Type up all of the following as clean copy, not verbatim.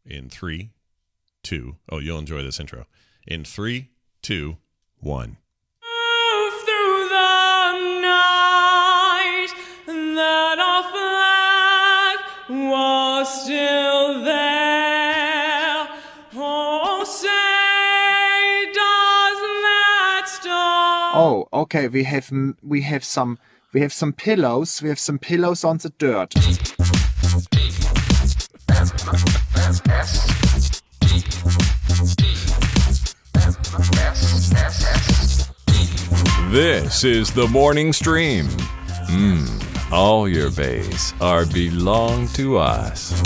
In 3, 2. Oh, you'll enjoy this intro. In 3, 2, 1. Through the night, that our flag was still there. Oh, say does that star? Oh, okay. We have some pillows. We have some pillows on the dirt. This is the morning stream. All your bays are belong to us.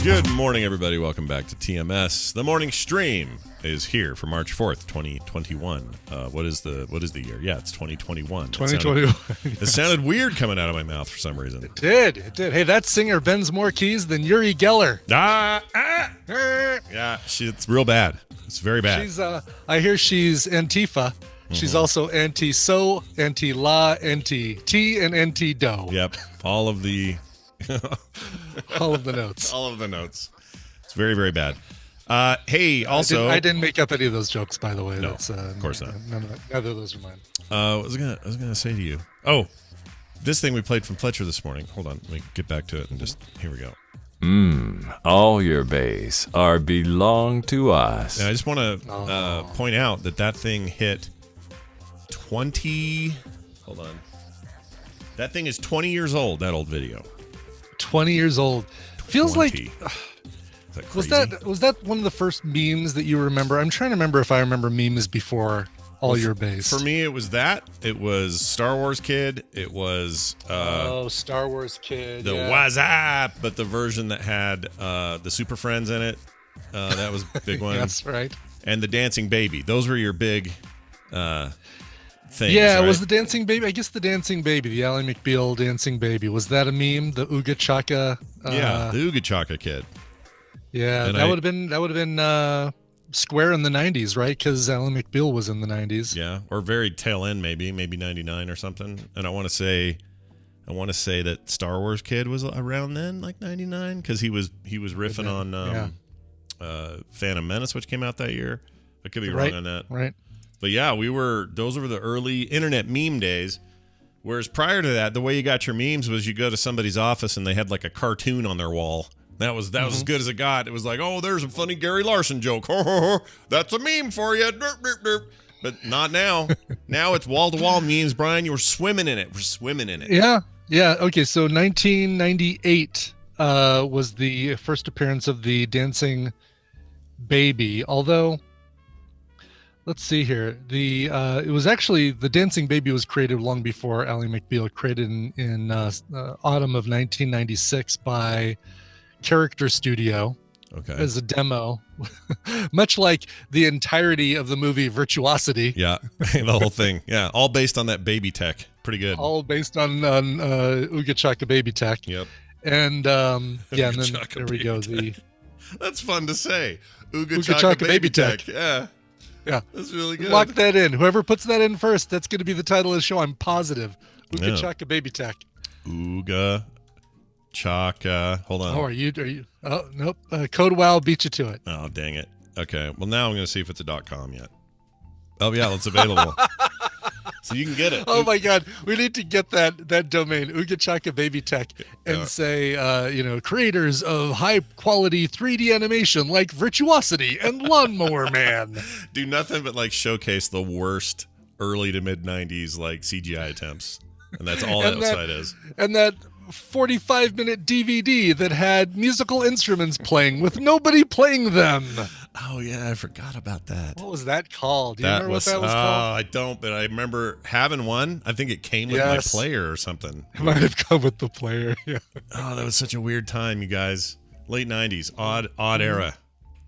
Good morning, everybody. Welcome back to TMS. The morning stream is here for March 4th, 2021. What is the year? Yeah, it's 2021. 2021. It sounded weird coming out of my mouth for some reason. It did. Hey, that singer bends more keys than Uri Geller. Yeah, it's real bad. It's very bad. I hear she's Antifa. She's also anti-so, anti-la, anti-t, and anti-do. Yep, all of the notes. All of the notes. It's very, very bad. Hey, also, I didn't make up any of those jokes, by the way. No, That's, of course not. Neither of those are mine. I was gonna say to you. Oh, this thing we played from Fletcher this morning. Hold on, let me get back to it and just here we go. All your bays are belong to us. And I just want to point out that thing hit 20. Hold on. That thing is 20 years old. That old video. 20 years old. Feels 20. like. Is that crazy? Was that one of the first memes that you remember? I'm trying to remember if I remember memes before all your bays. For me, it was that. It was Star Wars Kid. It was Star Wars Kid. The WhatsApp, but the version that had the Super Friends in it. That was a big one. That's right. And the Dancing Baby. Those were your big things. Yeah, right? it was the Dancing Baby. I guess the Dancing Baby, the Ally McBeal Dancing Baby. Was that a meme? The Ooga Chaka. Yeah, the Ooga Chaka Kid. Yeah, And that would have been square in the 90s, right? Because Ally McBeal was in the 90s. Yeah, or very tail end, maybe 99 or something. And I want to say that Star Wars Kid was around then, like 99, because he was riffing on Phantom Menace, which came out that year. I could be wrong on that. Right. But yeah, those were the early internet meme days. Whereas prior to that, the way you got your memes was you go to somebody's office and they had like a cartoon on their wall. That was as good as it got. It was like, oh, there's a funny Gary Larson joke. That's a meme for you. But not now. Now it's wall-to-wall memes, Brian. You're swimming in it. We're swimming in it. Yeah. Okay, so 1998 was the first appearance of the Dancing Baby. Although, let's see here. It was actually, the Dancing Baby was created long before Ally McBeal, created in autumn of 1996 by Character Studio as a demo, much like the entirety of the movie Virtuosity. Yeah, the whole thing. Yeah, all based on that baby tech. Pretty good. All based on Ooga Chaka baby tech. Yep. And and then there we go. That's fun to say. Ooga Chaka baby tech. Yeah. Yeah. That's really good. Lock that in. Whoever puts that in first, that's going to be the title of the show. I'm positive. Ooga Chaka baby tech. Ooga Chaka. Hold on. Oh, are you? Oh, nope. Code WoW beat you to it. Oh, dang it. Okay. Well, now I'm going to see if it's a .com yet. Oh, yeah, it's available. So you can get it. Oh, my God. We need to get that domain, Ooga Chaka Baby Tech, and say, creators of high-quality 3D animation like Virtuosity and Lawnmower Man. Do nothing but, like, showcase the worst early to mid-90s, like, CGI attempts. And that's all that site is. And that 45-minute DVD that had musical instruments playing with nobody playing them. Oh, yeah, I forgot about that. What was that called? Do you remember what that was called? I don't, but I remember having one. I think it came with my player or something. It might have come with the player, yeah. Oh, that was such a weird time, you guys. Late 90s, odd era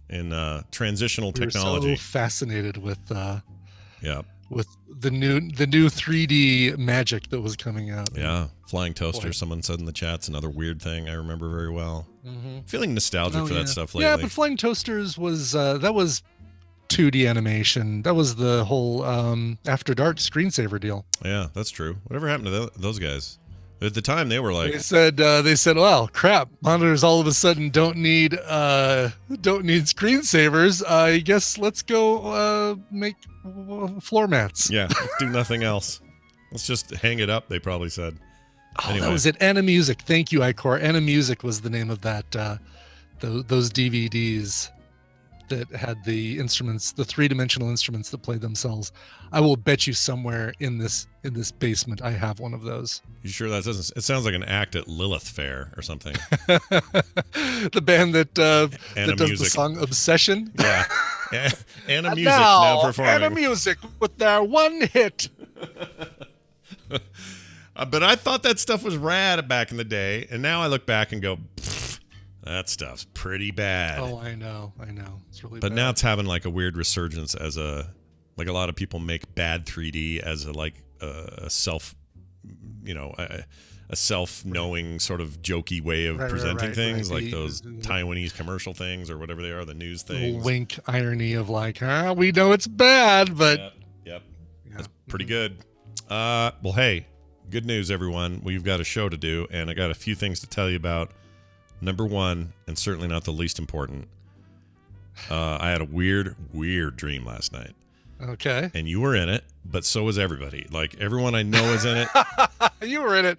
in transitional technology. We were so fascinated with with the new 3D magic that was coming out. Yeah, flying toaster. Boy. Someone said in the chat's another weird thing I remember very well. Feeling nostalgic for that stuff lately. Yeah, but flying toasters was that was 2D animation. That was the whole After Dark screensaver deal. Yeah, that's true. Whatever happened to those guys? At the time, they were like, they said, well, crap, monitors all of a sudden don't need screensavers. I guess let's go make floor mats. yeah, do nothing else. Let's just hang it up. They probably said. Oh, Anyway. that was it. Animusic. Thank you, Icor. Animusic was the name of that. Those DVDs that had the instruments, the 3-dimensional instruments that played themselves. I will bet you somewhere in this basement I have one of those. You sure that doesn't? It sounds like an act at Lilith Fair or something. The band that does the song Obsession. Yeah. Animusic now performing. Animusic with their one hit. But I thought that stuff was rad back in the day, and now I look back and go, that stuff's pretty bad. Oh, I know. It's really bad. But now it's having like a weird resurgence as a lot of people make bad 3D as a self, a self-knowing sort of jokey way of presenting things, like those Taiwanese commercial things or whatever they are, the news things. Wink irony of like, we know it's bad, but yep. That's pretty good. Well, hey, good news, everyone. We've got a show to do, and I got a few things to tell you about. Number one, and certainly not the least important, I had a weird dream last night. Okay. And you were in it, but so was everybody. Like, everyone I know is in it. You were in it.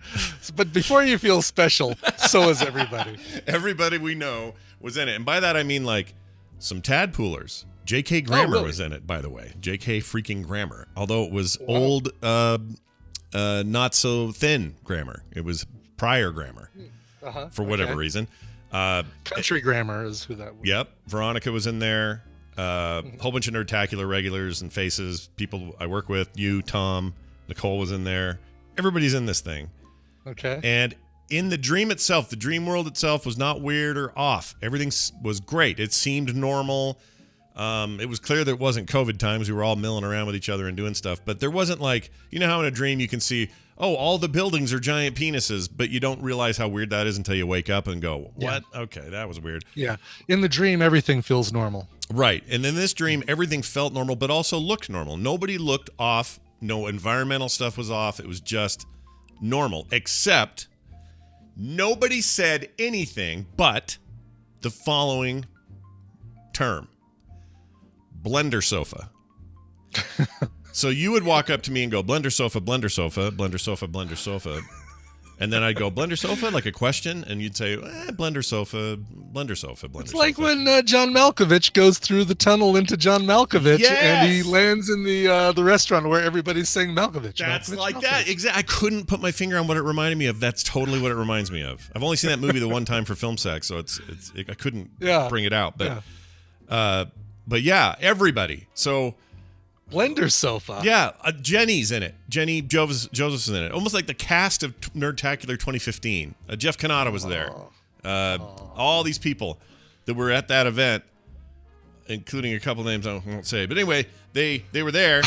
But before you feel special, so is everybody. Everybody we know was in it. And by that, I mean, like, some tadpoolers. J.K. Grammer was in it, by the way. J.K. freaking Grammer. Although it was old, not so thin Grammer. It was prior Grammer. For whatever reason. Country Grammar is who that was. Yep. Veronica was in there. Whole bunch of Nerdtacular regulars and faces, people I work with. You, Tom, Nicole was in there. Everybody's in this thing. Okay. And in the dream itself, the dream world itself was not weird or off. Everything was great. It seemed normal. It was clear that it wasn't COVID times. We were all milling around with each other and doing stuff. But there wasn't like, you know how in a dream you can see, oh, all the buildings are giant penises, but you don't realize how weird that is until you wake up and go, what? Yeah. Okay, that was weird. Yeah. In the dream, everything feels normal. Right. And in this dream, everything felt normal, but also looked normal. Nobody looked off. No environmental stuff was off. It was just normal, except nobody said anything but the following term. Blender sofa. So you would walk up to me and go, blender sofa, blender sofa, blender sofa, blender sofa. And then I'd go, blender sofa, like a question. And you'd say, blender sofa, blender sofa, blender sofa. It's like when John Malkovich goes through the tunnel into John Malkovich. Yes! And he lands in the restaurant where everybody's saying Malkovich. That's Malkovich, like Malkovich. that. Exactly. I couldn't put my finger on what it reminded me of. That's totally what it reminds me of. I've only seen that movie the one time for Film Sack, so I couldn't bring it out. But yeah, everybody. So blender sofa. Yeah, Jenny's in it. Jenny Joseph's in it. Almost like the cast of Nerdtacular 2015. Jeff Kanata was there. All these people that were at that event, including a couple names I won't say. But anyway, they were there.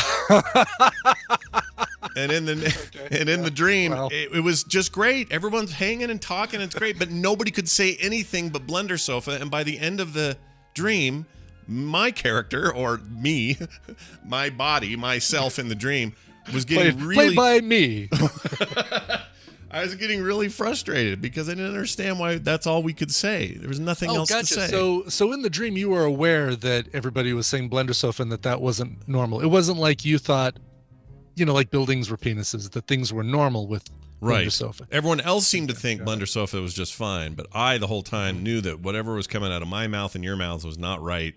And in the dream, it was just great. Everyone's hanging and talking. It's great, but nobody could say anything but blender sofa. And by the end of the dream, my character, or me, my body, myself in the dream, was getting played by me. I was getting really frustrated because I didn't understand why that's all we could say. There was nothing else to say. So in the dream, you were aware that everybody was saying blender sofa and that wasn't normal. It wasn't like you thought, like buildings were penises, that things were normal with blender sofa. Everyone else seemed to think blender sofa was just fine, but I the whole time knew that whatever was coming out of my mouth and your mouth was not right.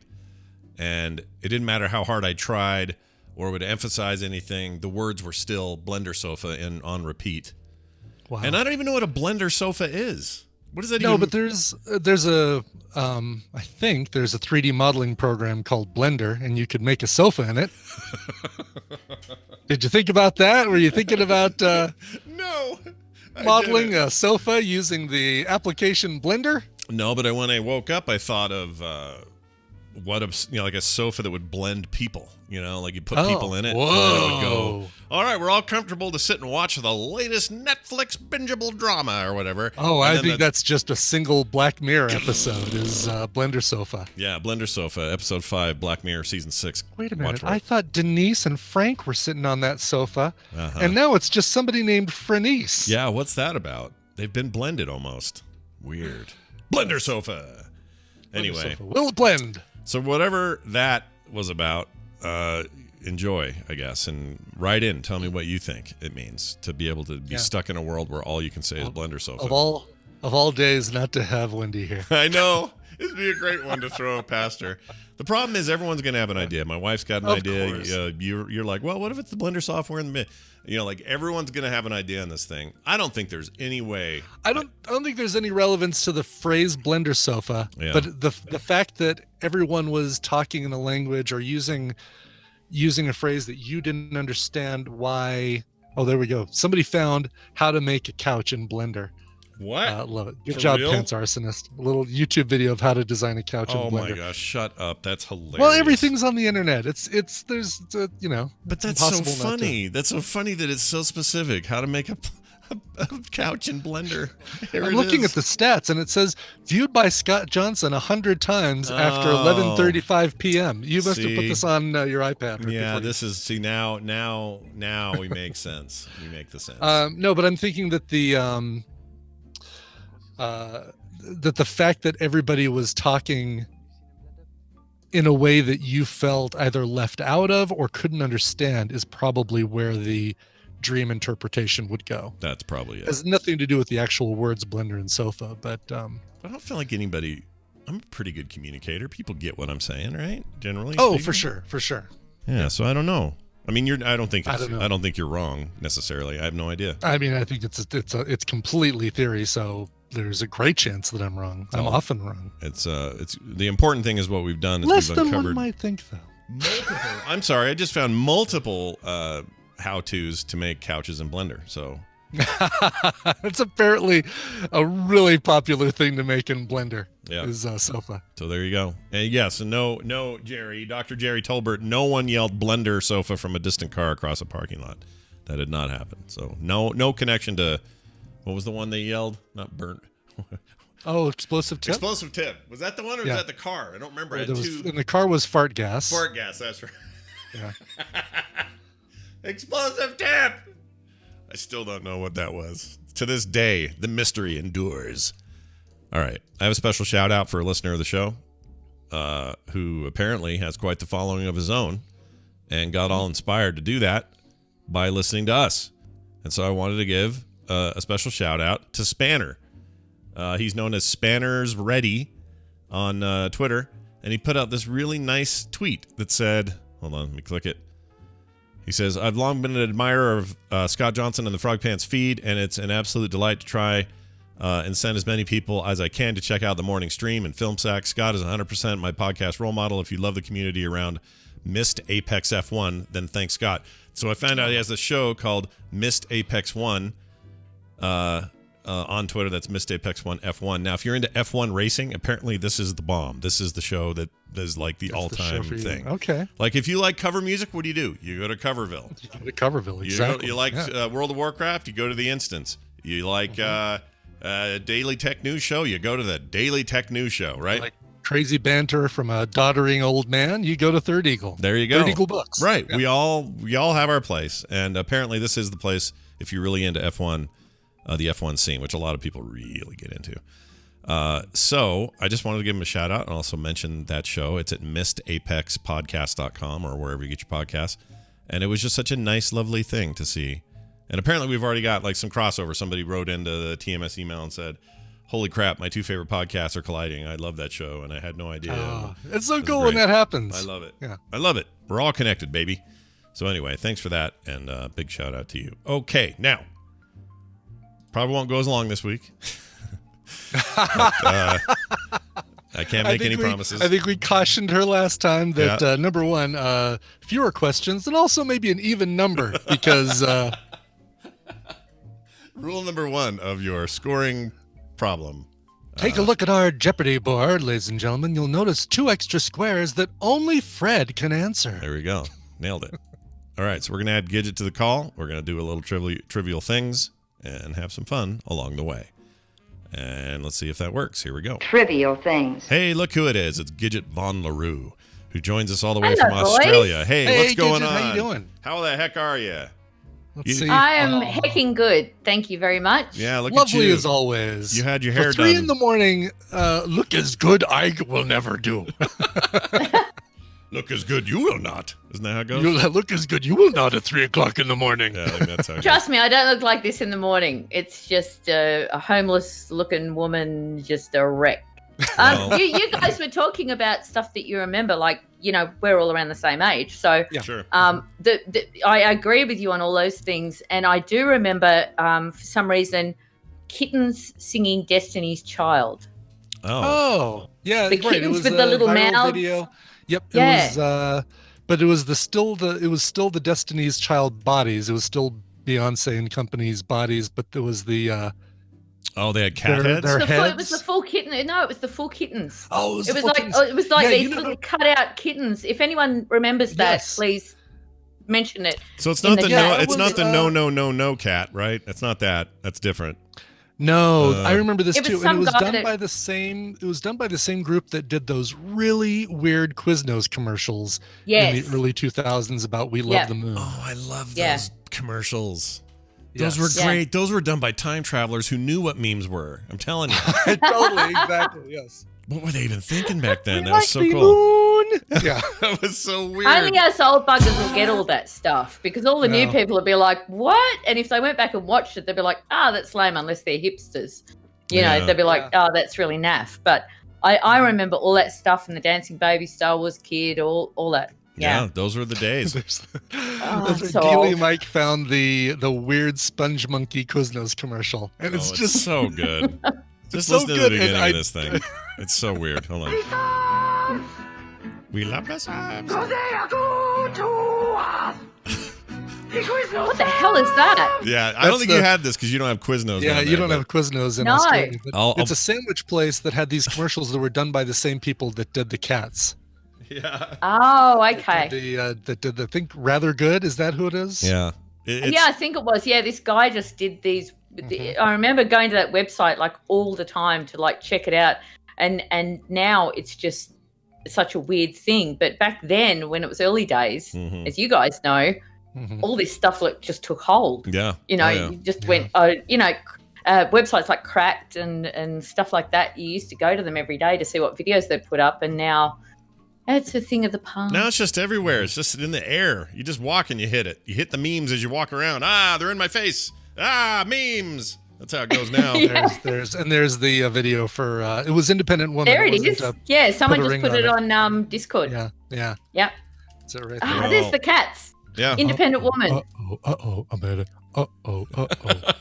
And it didn't matter how hard I tried or would emphasize anything. The words were still blender sofa and on repeat. Wow. And I don't even know what a blender sofa is. What does that even? No, but there's I think there's a 3D modeling program called Blender, and you could make a sofa in it. Did you think about that? Were you thinking about no modeling a sofa using the application Blender? No, but when I woke up, I thought of what like a sofa that would blend people, like you put people in it. Whoa. And then it would go, all right, we're all comfortable to sit and watch the latest Netflix bingeable drama or whatever. Oh, I think that's just a single Black Mirror episode is Blender Sofa. Yeah, Blender Sofa, episode 5, Black Mirror, season 6. Wait a minute. I thought Denise and Frank were sitting on that sofa, and now it's just somebody named Frenice. Yeah, what's that about? They've been blended almost. Weird. Blender Sofa. Anyway. Will it blend? So whatever that was about, enjoy, I guess, and write in. Tell me what you think it means to be able to be stuck in a world where all you can say is Blender Sofa. Of all days, not to have Wendy here. I know. It'd be a great one to throw past her. The problem is everyone's going to have an idea. My wife's got an idea. You're like, well, what if it's the Blender software in the mid? Like everyone's going to have an idea on this thing. I don't think there's any way. I don't think there's any relevance to the phrase Blender Sofa, but the fact that everyone was talking in a language or using a phrase that you didn't understand why. Oh, there we go. Somebody found how to make a couch in Blender. What? Love it. Good For job, real? Pants Arsonist. A little YouTube video of how to design a couch in Blender. Oh my gosh, shut up. That's hilarious. Well, everything's on the internet. It's But that's so funny. That's so funny that it's so specific. How to make a couch in Blender. I'm looking at the stats, and it says viewed by Scott Johnson 100 times after 11:35 p.m. You must have put this on your iPad. Yeah, this is now we make sense. We make the sense. No, but I'm thinking that the fact that everybody was talking in a way that you felt either left out of or couldn't understand is probably where the dream interpretation would go. That's probably it. It has nothing to do with the actual words Blender and Sofa, but I don't feel like anybody. I'm a pretty good communicator. People get what I'm saying, right? Generally. Oh, speaking. for sure. Yeah, so I don't know. I mean, I don't think know. You're wrong necessarily. I have no idea. I mean, I think it's completely theory, so there's a great chance that I'm wrong. I'm often wrong. It's the important thing is what we've done. Is Less we've than uncovered one might think, though. I'm sorry, I just found multiple how-tos to make couches in Blender. So it's apparently a really popular thing to make in Blender. Yeah. Is Sofa. So there you go. And yes, and no, Jerry, Dr. Jerry Tolbert, no one yelled Blender Sofa from a distant car across a parking lot. That did not happen. So no connection to, what was the one they yelled? Not burnt. Oh, explosive tip? Explosive tip. Was that the one or was that the car? I don't remember. And the car was fart gas. Fart gas, that's right. Yeah. Explosive tip! I still don't know what that was. To this day, the mystery endures. All right. I have a special shout out for a listener of the show who apparently has quite the following of his own and got all inspired to do that by listening to us. And so I wanted to give a special shout out to Spanner. He's known as Spanners Ready on Twitter. And he put out this really nice tweet that said, hold on, let me click it. He says, I've long been an admirer of Scott Johnson and the Frog Pants feed, and it's an absolute delight to try and send as many people as I can to check out the morning stream and Film Sack. Scott is 100% my podcast role model. If you love the community around Missed Apex F1, then thanks, Scott. So I found out he has a show called Missed Apex 1 on Twitter. That's Missed Apex 1 F1. Now, if you're into F1 racing, apparently this is the bomb. This is the show that is like the all-time thing. Okay. Like if you like cover music, what do? You go to Coverville. You go to Coverville, exactly. You like World of Warcraft, you go to the Instance. You like Daily Tech News Show, you go to the Daily Tech News Show, right? Like crazy banter from a doddering old man, you go to Third Eagle. There you go. Third Eagle Books. Right. Yeah. We all have our place, and apparently this is the place if you're really into F1, the F1 scene, which a lot of people really get into. So I just wanted to give him a shout out and also mention that show. It's at missedapexpodcast.com or wherever you get your podcasts. And it was just such a nice, lovely thing to see. And apparently we've already got like some crossover. Somebody wrote into the TMS email and said, holy crap, my two favorite podcasts are colliding. I love that show. And I had no idea. It's so cool when that happens. I love it. Yeah. I love it. We're all connected, baby. So anyway, thanks for that. And big shout out to you. Okay. Now, probably won't go as long this week. But, I can't make any promises. I think we cautioned her last time that number one, fewer questions, and also maybe an even number because rule number one of your scoring problem. Take a look at our Jeopardy board, ladies and gentlemen. You'll notice 2 extra squares that only Fred can answer. There we go. Nailed it. All right, so we're going to add Gidget to the call. We're going to do a little trivial things and have some fun along the way. And let's see if that works. Here we go. Trivial things. Hey, look who it is. It's Gidget Von LaRue, who joins us all the way Hello, from Australia. boys. Hey, Hey, what's going Gidget, on? how you doing? How the heck are you? Let's see. I am hecking good. Thank you very much. Yeah, look Lovely at you. as always. You had your hair For 3 done. in the morning, look as good I will never do. Look as good you will not. Isn't that how it goes? You'll look as good you will not at 3 o'clock in the morning. Yeah, I think that's how it goes. Trust me, I don't look like this in the morning. It's just a homeless-looking woman, just a wreck. Well. You guys were talking about stuff that you remember, like, you know, we're all around the same age. So Yeah. Sure. I agree with you on all those things. And I do remember, for some reason, kittens singing Destiny's Child. Oh, yeah, The right. It kittens was with the a little viral mouths. video. Yep. Yeah. It was, but it was still the Destiny's Child bodies. It was still Beyonce and company's bodies, but there was the Oh, they had cat Their- heads? their- It heads? was the full kitten. No, it was the full kittens. oh, It was like Yeah, these you know- little cut-out kittens. If anyone remembers that, Yes. please mention it. So it's in not the the chat. no. Yeah, it It's not was, the no cat, right? It's not that. That's different. No, I remember this It was too, and some it was guy done that- by the same. It was done by the same group that did those really weird Quiznos commercials Yes. in the early 2000s about "We Love Yeah. the Moon." Oh, I love Yeah. those commercials. Yes. Those were Yeah. great. Those were done by time travelers who knew what memes were. I'm telling you. Totally, exactly. Yes. What were they even thinking back then? We That was like so the cool. moon. Yeah. That was so weird. Only us old buggers will get all that stuff because all the new No. people will be like, "What?" And if they went back and watched it, they'd be like, that's lame unless they're hipsters. You know, Yeah. they'd be like, that's really naff. But I remember all that stuff in the Dancing Baby, Star Wars Kid, all that. yeah. Yeah. Those were the days. That's where so Geely old. Mike found the weird Sponge Monkey Quiznos commercial, and it's Oh, just so good. Just so listen to the good, and beginning I- of this thing. It's so weird. Hold on. We love the subs. What the hell is that? Yeah, I don't That's think you the- had this because you don't have Quiznos. yeah. down You there, don't but- have Quiznos in No. Australia, but I'll- it's a sandwich place that had these commercials that were done by the same people that did the cats. Yeah. Oh, okay. That did the think rather good. Is that who it is? Yeah. It's, Yeah, I think it was. Yeah, this guy just did these. Mm-hmm. I remember going to that website like all the time to like check it out, and now it's just such a weird thing. But back then, when it was early days, Mhm. as you guys know, Mhm. all this stuff just took hold. Yeah. You know, Oh, yeah. you just Yeah. went. Websites like Cracked and stuff like that. You used to go to them every day to see what videos they'd put up, and now it's a thing of the past. Now it's just everywhere. It's just in the air. You just walk and you hit it. You hit the memes as you walk around. Ah, they're in my face. Ah, memes. That's how it goes now. Yeah. There's the video for it was Independent Woman. There it wasn't is. a- Yeah, someone put a just ring put on it it. on Discord. yeah. Yep. It's it right Ah, there. there's the cats. Yeah. Independent woman. I'm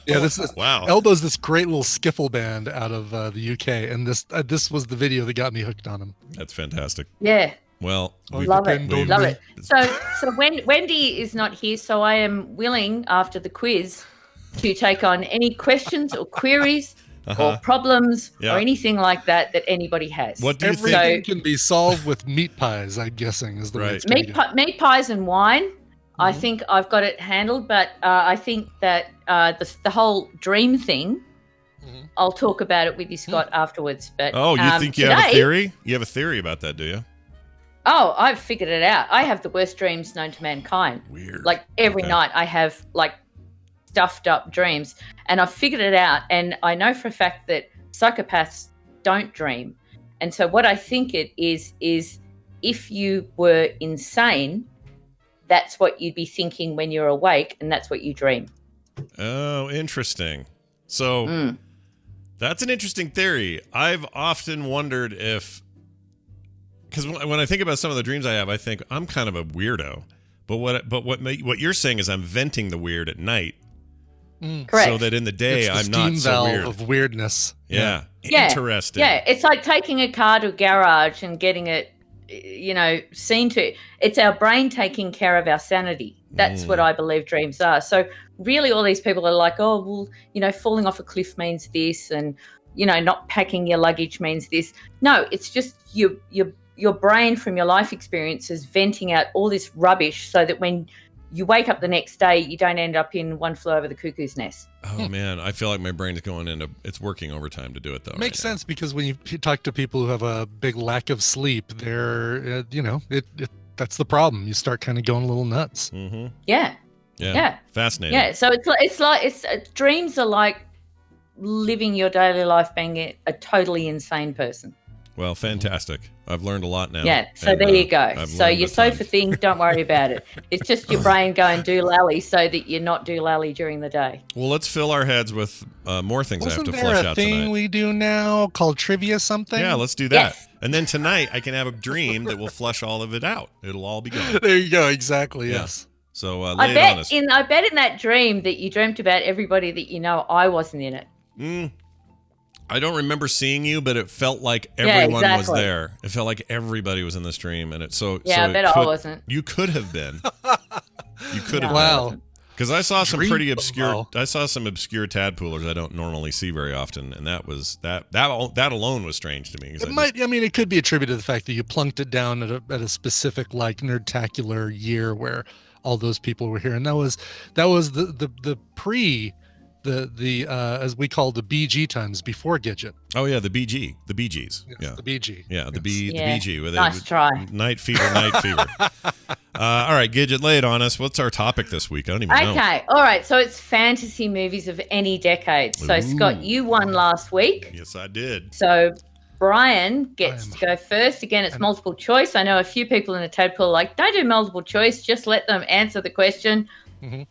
Yeah, this is Wow. Elbow's this great little skiffle band out of the UK, and this was the video that got me hooked on him. That's fantastic. Yeah. Well, Oh, we- Love it. depend on Love me. it. So Wendy is not here, so I am willing after the quiz to take on any questions or queries or problems Yeah. or anything like that anybody has. What do you think? Everything can be solved with meat pies. I'm guessing is the way Right. it's gonna go. Meat pies and wine. I Mm-hmm. think I've got it handled, but I think that the whole dream thing, Mhm. I'll talk about it with you, Scott, afterwards. But Oh, you think you have a today- theory? You have a theory about that, do you? Oh, I've figured it out. I have the worst dreams known to mankind. Weird. Like every Okay. night I have like stuffed up dreams, and I've figured it out, and I know for a fact that psychopaths don't dream. And so what I think it is if you were insane, that's what you'd be thinking when you're awake, and that's what you dream. Oh, interesting. So that's an interesting theory. I've often wondered if, because when I think about some of the dreams I have, I think I'm kind of a weirdo. But what you're saying is I'm venting the weird at night, Correct. so that in the day It's the I'm steam not so valve weird. of weirdness. Yeah. Yeah. Interesting. Yeah, it's like taking a car to a garage and getting it, seen to. It's our brain taking care of our sanity. That's what I believe dreams are. So really all these people are like, oh, well, falling off a cliff means this, and, not packing your luggage means this. No, it's just your brain from your life experiences venting out all this rubbish so that when you wake up the next day, you don't end up in One Flew Over the Cuckoo's Nest. Oh, man. I feel like my brain is going into – it's working overtime to do it, though. Makes sense because when you talk to people who have a big lack of sleep, they're, that's the problem. You start kind of going a little nuts. Mm-hmm. Yeah. Fascinating. Yeah. So dreams are like living your daily life being a totally insane person. Well, fantastic. I've learned a lot now. Yeah, so there you go. So your sofa thing, don't worry about it. It's just your brain going doolally so that you're not doolally during the day. Well, let's fill our heads with more things I have to flesh out Wasn't there a thing tonight. we do now called trivia something? Yeah, let's do that. Yes. And then tonight I can have a dream that will flush all of it out. It'll all be gone. There you go. Exactly. Yeah. Yes. So I lay it on us. bet in that dream that you dreamt about everybody that you know, I wasn't in it. I don't remember seeing you, but it felt like everyone was exactly. there. It felt like everybody was in this dream, and Yeah, I bet I wasn't. You could have been. You could have. Wow. Because I saw some Dream pretty obscure. FOMO. I saw some obscure tadpoolers I don't normally see very often, and that alone was strange to me. 'Cause It could be attributed to the fact that you plunked it down at a specific like nerdtacular year where all those people were here, and that was the pre the as we call the BG times before Gidget. Oh yeah, the BG, the BGs. Yes, Yeah, the BG. yeah, the Yes. BG. Where Nice try. Night fever. All right, Gidget, lay it on us. What's our topic this week? I don't even know. Okay, all right. So it's fantasy movies of any decade. So Ooh. Scott, you won last week. Yes, I did. So Brian gets to go first. Again, it's multiple choice. I know a few people in the tadpole are like, don't do multiple choice. Just let them answer the question. Mhm.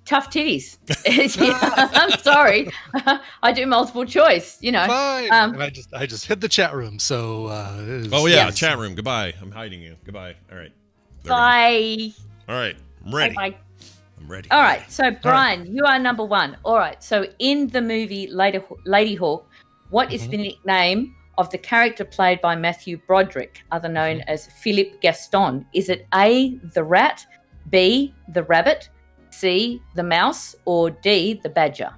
Tough titties. I'm sorry. I do multiple choice, Fine. And I just hit the chat room. So Oh yeah, chat room. Goodbye. I'm hiding you. Goodbye. All right. They're gone. Bye. All right. I'm ready. Bye. I'm ready. All right. So Brian, you are number one. All right. So in the movie Lady Hawk, what is the nickname of the character played by Matthew Broderick, other known as Philip Gaston? Is it A, the rat, B, the rabbit, C, the mouse, or D, the badger?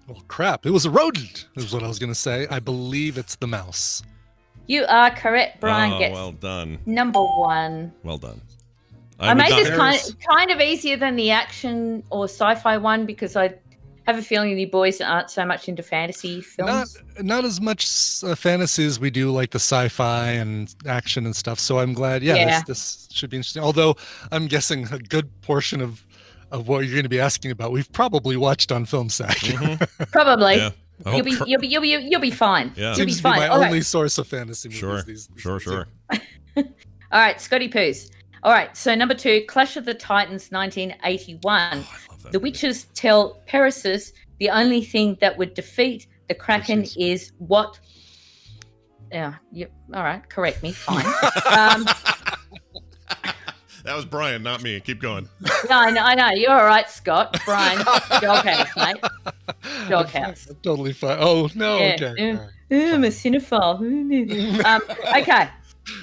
Well, crap. It was a rodent, is what I was going to say. I believe it's the mouse. You are correct. Brian Oh, gets well done. number one. Well done. I would made not- this kind of easier than the action or sci-fi one because I have a feeling you boys aren't so much into fantasy films. Not as much fantasy as we do like the sci-fi and action and stuff. So I'm glad. This should be interesting. Although I'm guessing a good portion of what you're going to be asking about, we've probably watched on Film Sack. Probably. Yeah. Oh, You'll be fine. Yeah. You'll be Seems to be fine. my All right. only source of fantasy movies. Sure. These Sure. All right, Scotty Poos. All right, so number two, Clash of the Titans, 1981. The witches tell Perseus the only thing that would defeat the Kraken is what? Yeah. All right, correct me. Fine. That was Brian, not me. Keep going. No, I know. You're all right, Scott. Brian, doghouse, mate. Doghouse. Totally fine. Oh, no. Yeah. Okay. I'm a cinephile. Okay.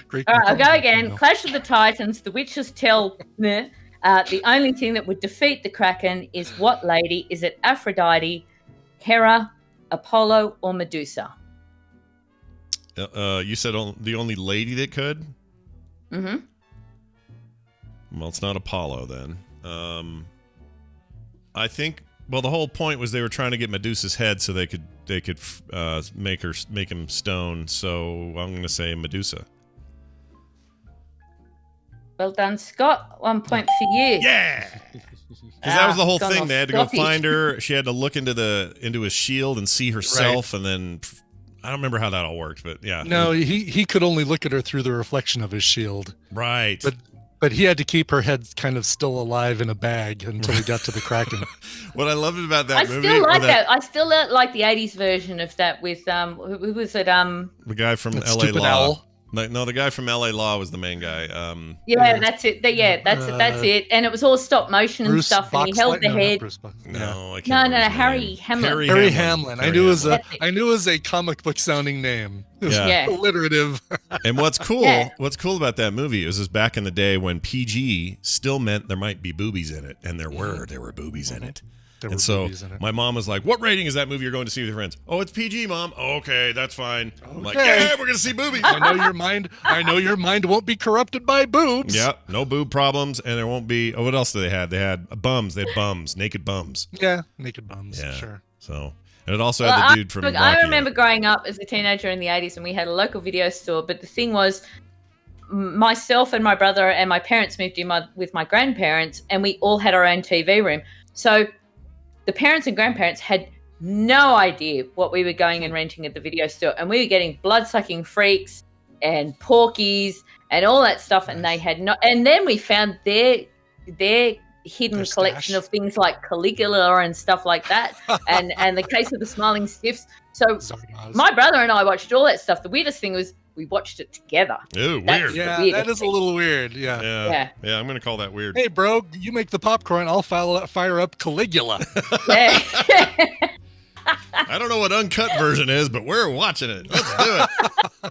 Great. All right, I'll go again. Clash of the Titans. The witches tell the only thing that would defeat the Kraken is what lady? Is it Aphrodite, Hera, Apollo, or Medusa? You said the only lady that could? Mm-hmm. Well, it's not Apollo then. I think. Well, the whole point was they were trying to get Medusa's head so they could make him stone. So I'm going to say Medusa. Well done, Scott. 1 point for you. Yeah. Because that was the whole gone thing. off They had to go Scotty. find her. She had to look into his shield and see herself, and then I don't remember how that all worked, but yeah. No, he could only look at her through the reflection of his shield. Right. But he had to keep her head kind of still alive in a bag until he got to the Kraken. What I loved about that I movie, still like or that. I still like the 80s version of that with who was it? the guy from That L.A. stupid Law. owl. No, the guy from L.A. Law was the main guy. Yeah, that's it. That's it. And it was all stop motion and Bruce stuff, and he held the Boxlight? No, not head. Bruce Box- yeah. No, I can't No, remember his Harry name. Hamlin. Harry Hamlin. I knew it was Hamlin. a comic book sounding name. It was Yeah. alliterative. And what's cool? Yeah. What's cool about that movie is back in the day when PG still meant there might be boobies in it, and there were boobies in it. There were And so boobies in it. my mom was like, "What rating is that movie you're going to see with your friends?" "Oh, it's PG, Mom." "Oh, okay, that's fine." I'm like, Okay. "Yeah, we're gonna see boobies." I know your mind. I know your mind won't be corrupted by boobs. Yeah, no boob problems, and there won't be. Oh, what else do they have? They had bums. They had bums, naked bums. Yeah, naked bums. Yeah. Sure. So, and it also had the dude from. Look, Rocky I in it. remember growing up as a teenager in the 80s, and we had a local video store. But the thing was, myself and my brother and my parents moved in with my grandparents, and we all had our own TV room. So the parents and grandparents had no idea what we were going and renting at the video store, and we were getting blood-sucking freaks and porkies and all that stuff, and they had not. And then we found their hidden Their collection stash. of things like Caligula and stuff like that, and the Case of the Smiling Stiffs. So Zardoz. my brother and I watched all that stuff. The weirdest thing was we watched it together. Ew, That's- weird. Yeah, weirdest that is a thing. little weird. Yeah. Yeah. Yeah. I'm gonna call that weird. Hey, bro, you make the popcorn. I'll fire up Caligula. Yeah. I don't know what uncut version is, but we're watching it. Let's do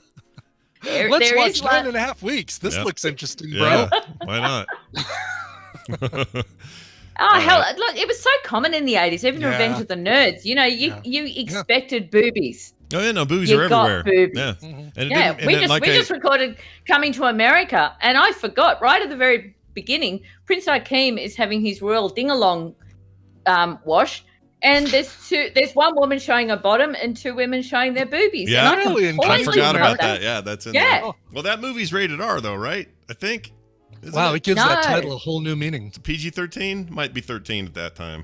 it. Let's there watch is 9.5 weeks. This Yep. looks interesting, Yeah, bro. why not? Oh, hell, look, it was so common in the 80s, even Yeah. Revenge of the Nerds. You know, you expected boobies. Oh yeah, no, boobies You are got everywhere. boobies. Yeah, Mhm. and it Yeah, didn't, we and just like we just recorded Coming to America, and I forgot right at the very beginning, Prince Akeem is having his royal ding-along wash, and there's one woman showing her bottom and two women showing their boobies. Yeah. And I Really? And I completely forgot about America? that. Yeah, that's in Yeah. there. Well, that movie's rated R though, right? I think. Isn't Wow, it? it gives that No. title a whole new meaning. PG-13 might be 13 at that time.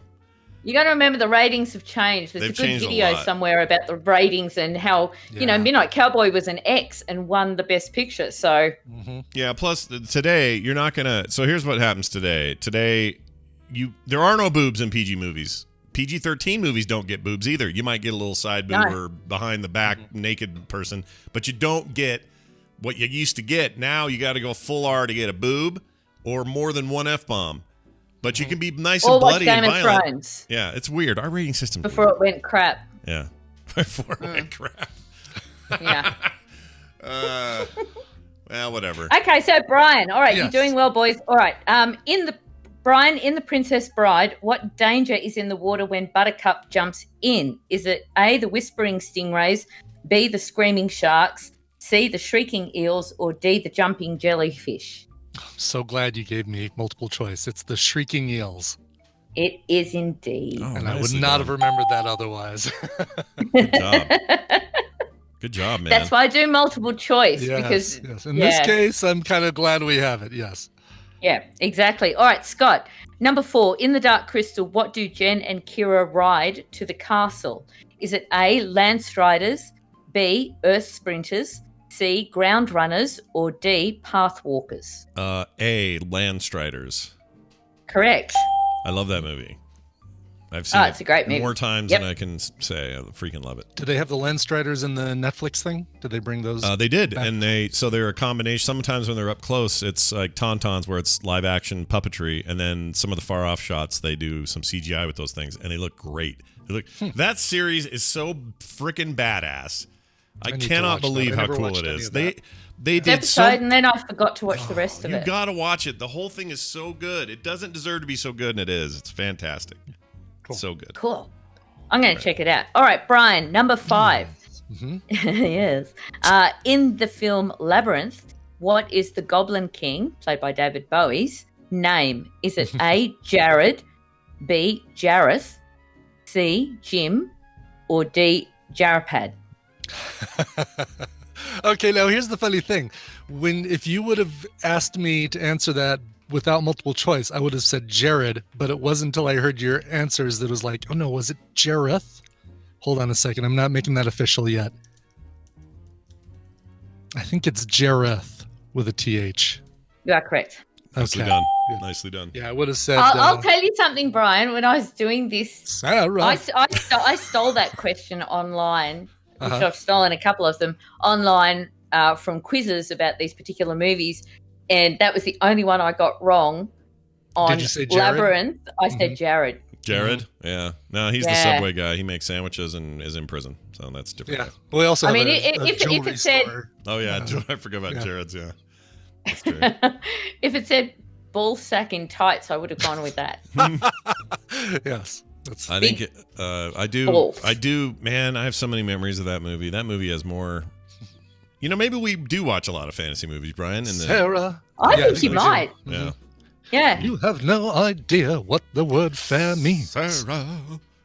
You got to remember the ratings have changed. There's They've a good changed a video lot. somewhere about the ratings and how you know Yeah. Midnight Cowboy was an X and won the Best Picture. So Hmm. Yeah. Plus, today you're not gonna. So here's what happens today. Today, there are no boobs in PG movies. PG-13 movies don't get boobs either. You might get a little side boob No. or behind the back naked person, but you don't get what you used to get. Now you got to go full R to get a boob or more than one F-bomb. But you can be nice or and watch bloody Game and of violent. Thrones Yeah, it's weird. Our rating system. before it went crap. Yeah. Before it went crap. Yeah. Well, whatever. Okay, so Brian, all right, Yes. you're doing well, boys. All right, in the Princess Bride, what danger is in the water when Buttercup jumps in? Is it A, the whispering stingrays, B, the screaming sharks, C, the shrieking eels, or D, the jumping jellyfish? So glad you gave me multiple choice. It's the shrieking eels, It is indeed. Oh, and I would nicely not done. have remembered that otherwise. Good job. Good job, man. That's why I do multiple choice Yes, because yes. In this case, I'm kind of glad we have it. Yes. yeah, exactly. All right, Scott. Number 4, in the Dark Crystal, what do Jen and Kira ride to the castle? Is it A, land striders, B, earth sprinters, C, ground runners, or D, path walkers? A, Landstriders. Correct. I love that movie. I've seen It's a great movie. more times Yep. than I can say. I freaking love it. Did they have the Landstriders in the Netflix thing? Did they bring those? They did, back? and they're a combination. Sometimes when they're up close, it's like Tauntauns where it's live action puppetry, and then some of the far off shots they do some CGI with those things, and they look great. That series is so freaking badass. I need to cannot watch that. believe I how never cool watched it any is. of that. They did Episode, so. and then I forgot to watch the rest of You it. gotta watch it. The whole thing is so good. It doesn't deserve to be so good, and it is. It's fantastic. Cool. So good. Cool. I'm going to check it out. All right, Brian, number 5. Mhm. Yes. In the film Labyrinth, what is the Goblin King, played by David Bowie's, name? Is it A, Jared, B, Jareth, C, Jim, or D, Jarapad? Okay, now here's the funny thing. If you would have asked me to answer that without multiple choice, I would have said Jared, but it wasn't until I heard your answers that it was like, oh no, was it Jareth? Hold on a second, I'm not making that official yet. I think it's Jareth with a TH. You are correct. Nicely Okay. done. Good. Nicely done. Yeah, I would have said I'll tell you something, Brian. When I was doing this, Sarah. I stole that question online, which Uh-huh. I've stolen a couple of them online from quizzes about these particular movies, and that was the only one I got wrong on Did you say Jared? Labyrinth. I said Mhm. Jared. Jared? Yeah. No, he's the Yeah. Subway guy. He makes sandwiches and is in prison. So that's different. Yeah. Well, we also I have mean, a if it jewelry said- store. Oh, yeah. Yeah. I forgot about Yeah. Jared's. Yeah. That's true. If it said ball sack in tights, I would have gone with that. Yes. I think I do. Wolf. I do. Man, I have so many memories of that movie. That movie has more. Maybe we do watch a lot of fantasy movies, Brian. Sarah. I think you might. Yeah. Yeah. You have no idea what the word fair means. Sarah.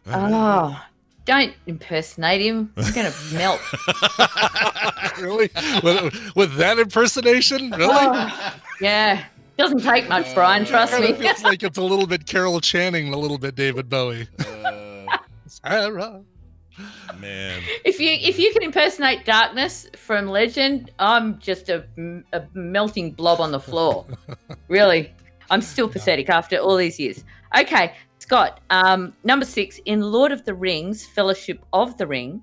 Oh, don't impersonate him. I'm going to melt. Really? With that impersonation? Really? Oh, yeah. Doesn't take much, Brian. Trust Kind me. of feels like it's a little bit Carol Channing, a little bit David Bowie. Sarah. Man. If you can impersonate Darkness from Legend, I'm just a melting blob on the floor. Really. I'm still pathetic after all these years. Okay, Scott, number 6, in Lord of the Rings, Fellowship of the Ring,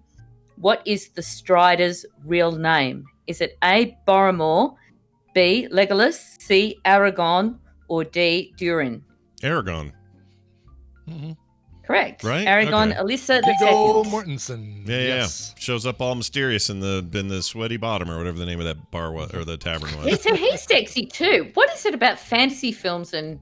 what is the Strider's real name? Is it A, Boromir, B, Legolas, C, Aragorn, or D, Durin? Aragorn. Mm-hmm. Correct. Right? Aragorn, Okay. Alyssa the Viggo Second. Mortensen. Yeah, Yes. yeah. Shows up all mysterious in the sweaty bottom or whatever the name of that bar was, or the tavern was. He's sexy too. What is it about fantasy films and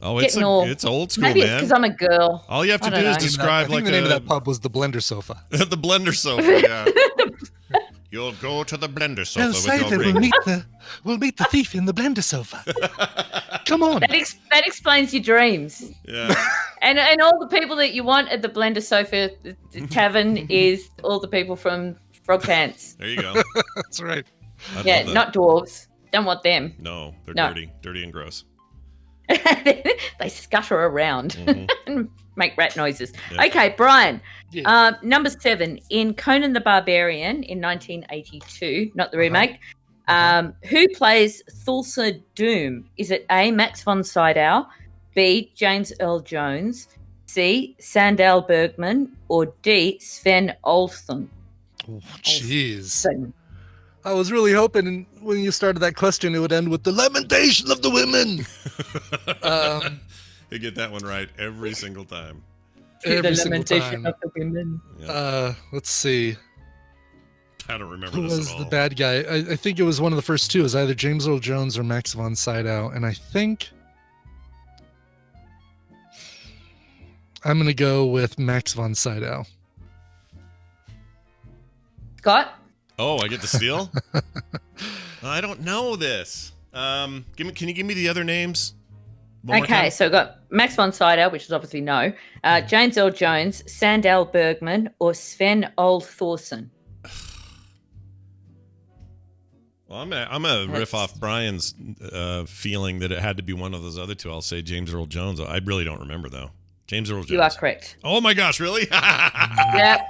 Oh, it's it's old school, maybe it's man. because I'm a girl. All you have to I do don't is know. describe I think the name of that pub was the Blender Sofa. the blender sofa. Yeah. You'll go to the blender sofa with your ring. We'll meet the thief in the Blender Sofa. Come on. That explains your dreams. Yeah. And all the people that you want at the Blender Sofa Tavern is all the people from Frog Pants. There you go. That's right. I'd Yeah, love that. not dwarves. Don't want them. No, they're No. dirty and gross. They scutter around and make rat noises. Yeah. Okay, Brian. Yeah. Number 7, in Conan the Barbarian in 1982, not the remake, who plays Thulsa Doom? Is it A, Max von Sydow, B, James Earl Jones, C, Sandal Bergman, or D, Sven Olsson? Oh, jeez. Olsson. I was really hoping when you started that question, it would end with the lamentation of the women. You get that one right every single time. To Every the single lamentation time. of the women. Yeah. Let's see. I don't remember Who this was at all. the bad guy? I think it was one of the first two. It was either James Earl Jones or Max von Sydow. And I think I'm going to go with Max von Sydow. Scott? Oh, I get to steal? I don't know this. Can you give me the other names? One more Okay, time? so we've got Max von Sydow, which is obviously no, James Earl Jones, Sandal Bergman, or Sven Old Thorson. Well, I'm gonna riff off Brian's feeling that it had to be one of those other two. I'll say James Earl Jones. I really don't remember though. James Earl Jones. You are correct. Oh my gosh, really? Yep.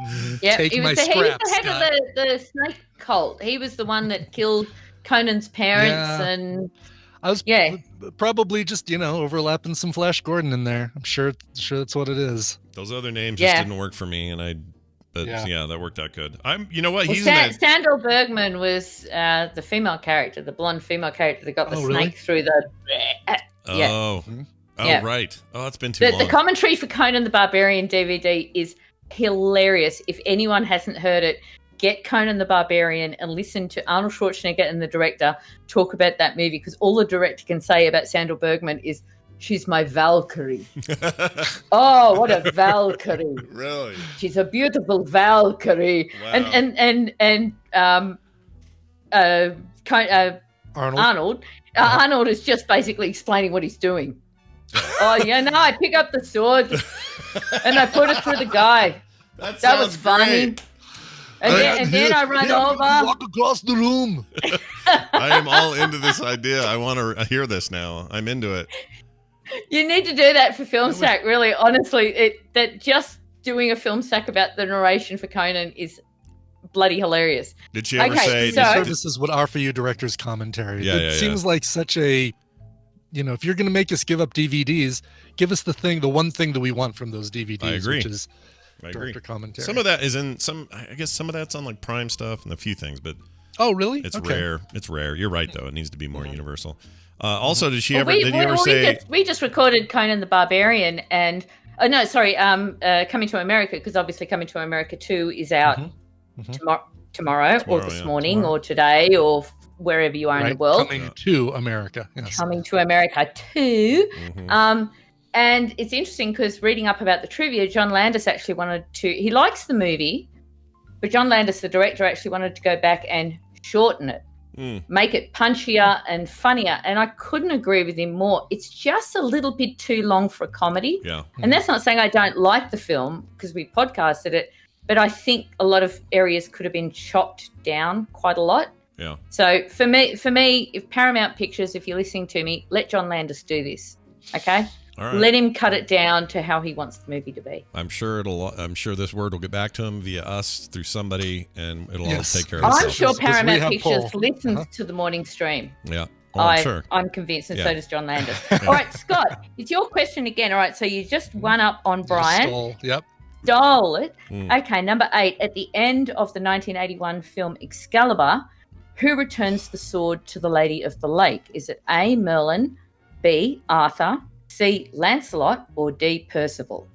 Take He my was the scraps, head of the snake cult. He was the one that killed Conan's parents Yeah. and I was Yeah. probably just, overlapping some Flash Gordon in there. I'm sure that's what it is. Those other names just Yeah. didn't work for me, but Yeah. that worked out good. You know what? well, He's in that. Sandal Bergman was the female character, the blonde female character that got the Oh, snake really? through the. Yeah. Oh, Yeah. right. Oh, that's been too The long. commentary for Conan the Barbarian DVD is hilarious. If anyone hasn't heard it, get Conan the Barbarian and listen to Arnold Schwarzenegger and the director talk about that movie, because all the director can say about Sandal Bergman is, "She's my Valkyrie." Oh, what a Valkyrie! Really? She's a beautiful Valkyrie. Wow. Arnold. Arnold is just basically explaining what he's doing. Oh yeah, no, I pick up the sword and I put it through the guy. That That was sounds funny. great. And then I run over. Walk across the room. I am all into this idea. I want to hear this now. I'm into it. You need to do that for Film Sack, really, honestly. That just doing a film sack about the narration for Conan is bloody hilarious. Did she ever Okay, say? so- Services would offer you director's commentary. Yeah, it yeah, seems like such a, if you're going to make us give up DVDs, give us the one thing that we want from those DVDs, I agree. which is I agree. director commentary. Some of that is in some. I guess some of that's on like Prime stuff and a few things, but Oh, really? it's Okay. rare. It's rare. You're right though. It needs to be more universal. Also, did she Well, ever? Did you ever say? we just recorded Conan the Barbarian and Coming to America, because obviously Coming to America 2 is out tomorrow or this yeah. morning Tomorrow. or today or wherever you are in the Right, world. coming to America. Yes. Coming to America 2. Mhm. And it's interesting because reading up about the trivia, John Landis actually he likes the movie, but John Landis, the director, actually wanted to go back and shorten it, make it punchier and funnier. And I couldn't agree with him more. It's just a little bit too long for a comedy. Yeah. And that's not saying I don't like the film because we podcasted it, but I think a lot of areas could have been chopped down quite a lot. Yeah. So for me, if Paramount Pictures, if you're listening to me, let John Landis do this. Okay? All right. Let him cut it down to how he wants the movie to be. I'm sure this word will get back to him via us through somebody, and it'll Yes. all take care of I'm itself. sure Because we Paramount have Pictures Paul. listens to the morning stream. Yeah. Oh, I'm sure. I'm convinced, and Yeah. so does John Landis. All right, Scott, it's your question again. All right, so you just won up on Brian. Stole. Yep. Stole it. Mm. Okay, number 8. At the end of the 1981 film Excalibur, who returns the sword to the Lady of the Lake? Is it A, Merlin, B, Arthur, C, Lancelot, or D, Percival?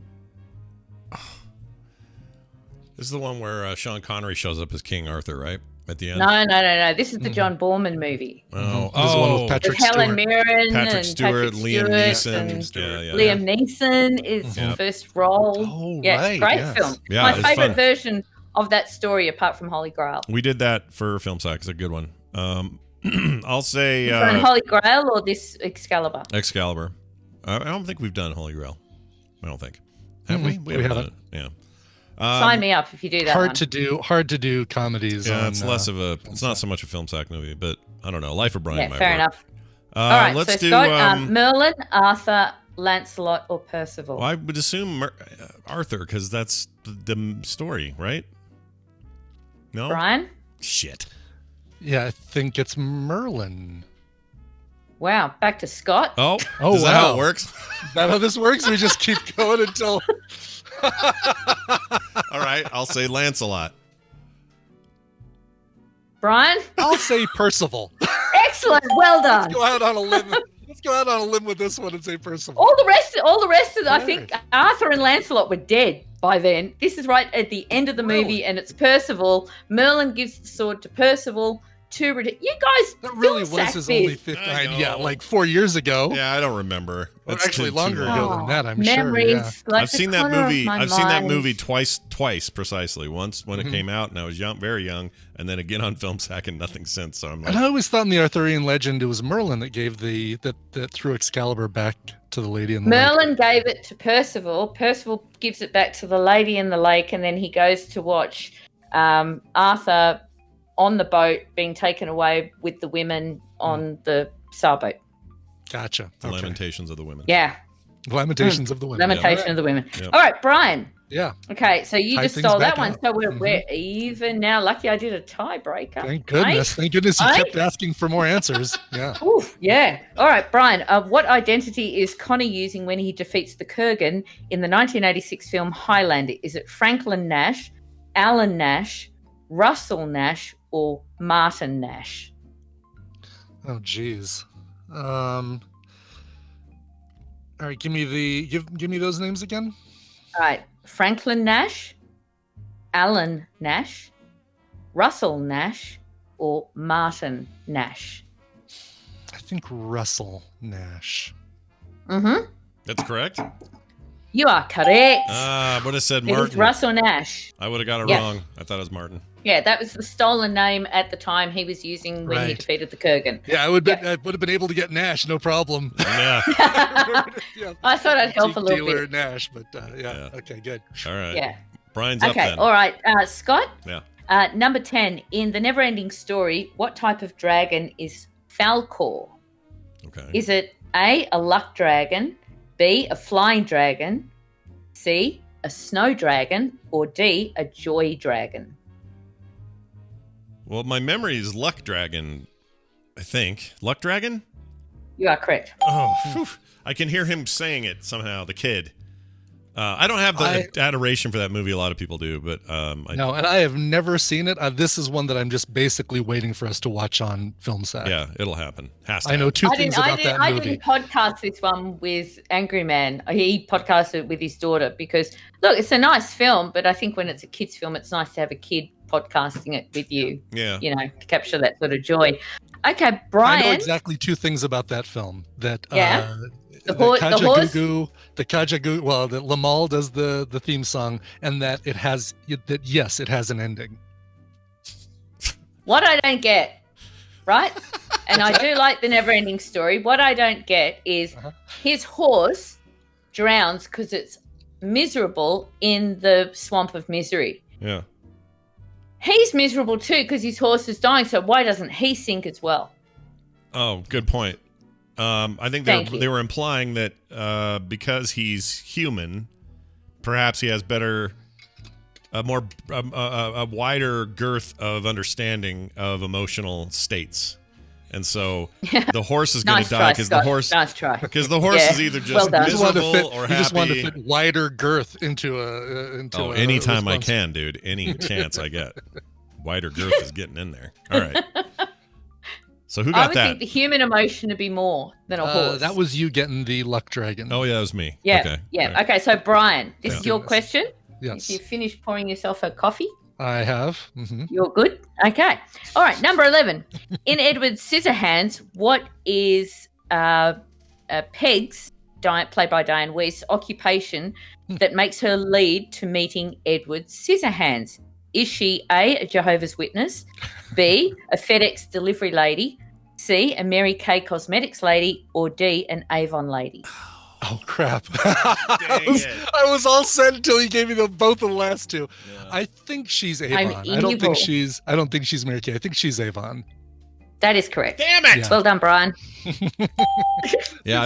This is the one where Sean Connery shows up as King Arthur, right? At the end. No. This is the John Borman movie. Oh, This is the one with With Patrick Helen Stewart. Mirren Patrick and Stewart, Liam Neeson. and Yeah. Liam Neeson is Yeah. first role. Oh, Yeah, right, great yes. film. Yeah, My it's favorite fun. version of that story, apart from Holy Grail. We did that for Film Sack. It's a good one. I'll say Done Holy Grail or this Excalibur? Excalibur. I don't think we've done Holy Grail. I don't think. Have we? We haven't. done it. Yeah. Sign me up if you do that. Hard one. to do comedies. Yeah, on, it's less of a. It's not so much a Film Sack movie, but I don't know. Life of Brian. Yeah, might fair work. enough. All right, let's so do. Scott, Merlin, Arthur, Lancelot, or Percival? Well, I would assume Arthur because that's the story, right? No. Brian? Shit. Yeah, I think it's Merlin. Wow, back to Scott. Oh. Oh, Is that how wow. it works? Is that how this works? We just keep going until. All right. I'll say Lancelot. Brian? I'll say Percival. Excellent, well done. Let's go out on a limb. Let's go out on a limb with this one and say Percival. All the rest of I think Arthur and Lancelot were dead by then. This is right at the end of the movie, Really? and it's Percival. Merlin gives the sword to Percival. You guys, That really film was sack his this. only I 59. know. Yeah, like 4 years ago. Yeah, I don't remember. Or That's actually too longer long. ago than that, I'm memories, sure. Yeah. like I've the seen that corner of movie. my I've seen that mind. movie twice precisely. Once when it came out, and I was young, very young, and then again on Film Sack, and nothing since. So I'm like, And I always thought in the Arthurian legend it was Merlin that gave that threw Excalibur back to the lady in the lake. Merlin gave it to Percival. Percival gives it back to the lady in the lake, and then he goes to watch Arthur on the boat being taken away with the women on the sailboat. Gotcha. the Okay. Lamentations of the Women. Yeah, Lamentations of the Women. Lamentation of the Women. Yep. All right, Brian. Yeah. Okay, so you Tie just things stole that back one. out. So we're even now. Lucky I did a tiebreaker. Thank goodness. Thank goodness you Right? kept asking for more answers. Yeah. Oof, yeah. All right, Brian. What identity is Connor using when he defeats the Kurgan in the 1986 film Highlander? Is it Franklin Nash, Alan Nash, Russell Nash, or Martin Nash? Oh, geez. All right, give me those names again. All right, Franklin Nash, Alan Nash, Russell Nash, or Martin Nash? I think Russell Nash. Mm-hmm. That's correct. You are correct. I would have said It is Martin. Russell Nash. I would have got it Yeah. wrong. I thought it was Martin. Yeah, that was the stolen name at the time he was using when he Right. defeated the Kurgan. Yeah, I would have been able to get Nash, no problem. Yeah. Yeah. I thought I'd help a Cheap little dealer bit. Nash, but yeah. Yeah. Okay, good. All right. Yeah. Brian's up Okay, then. all right. Scott? Yeah. Number 10. In the Neverending Story, what type of dragon is Falcor? Okay. Is it A, a luck dragon, B, a flying dragon, C, a snow dragon, or D, a joy dragon? Well, my memory is Luck Dragon, I think. Luck Dragon? You are correct. Oh, phew. I can hear him saying it somehow, the kid. I don't have the adoration for that movie. A lot of people do, but No, and I have never seen it. This is one that I'm just basically waiting for us to watch on Film Sack. yeah, it'll happen. Has to. I know happen. two things about that I movie. didn't podcast this one with Angry Man. He podcasted with his daughter because, look, it's a nice film, but I think when it's a kid's film, it's nice to have a kid podcasting it with you, Yeah. you know, to capture that sort of joy. Okay, Brian. I know exactly two things about that film. That Yeah. The horse. the Kajagoogoo. Well, that Lamal does the theme song, and that it has it has an ending. What I don't get, right? And I do like the never-ending story. What I don't get is his horse drowns because it's miserable in the swamp of misery. Yeah. He's miserable too because his horse is dying. So why doesn't he sink as well? Oh, good point. I think they were implying that because he's human, perhaps he has a wider girth of understanding of emotional states. And so the horse is going to die because the horse. Nice try. Because the horse is either just miserable or happy. You just want to fit wider girth into anytime I can, dude. Any chance I get, wider girth is getting in there. All right. So who got that? I would think the human emotion to be more than a horse. That was you getting the luck dragon. Oh yeah, that was me. Yeah. Okay. Yeah. Right. Okay. So Brian, this is your question. Yes. If you finished pouring yourself a coffee. I have. Mm-hmm. You're good? Okay. All right. Number 11. In Edward Scissorhands, what is Peg's, played by Diane Weiss, occupation that makes her lead to meeting Edward Scissorhands? Is she A, Jehovah's Witness, B, a FedEx delivery lady, C, a Mary Kay cosmetics lady, or D, an Avon lady? Oh crap! I was all set until you gave me both the last two. Yeah. I think she's Avon. I don't think she's Mary Kay. I think she's Avon. That is correct. Damn it! Yeah. Well done, Brian. Yeah,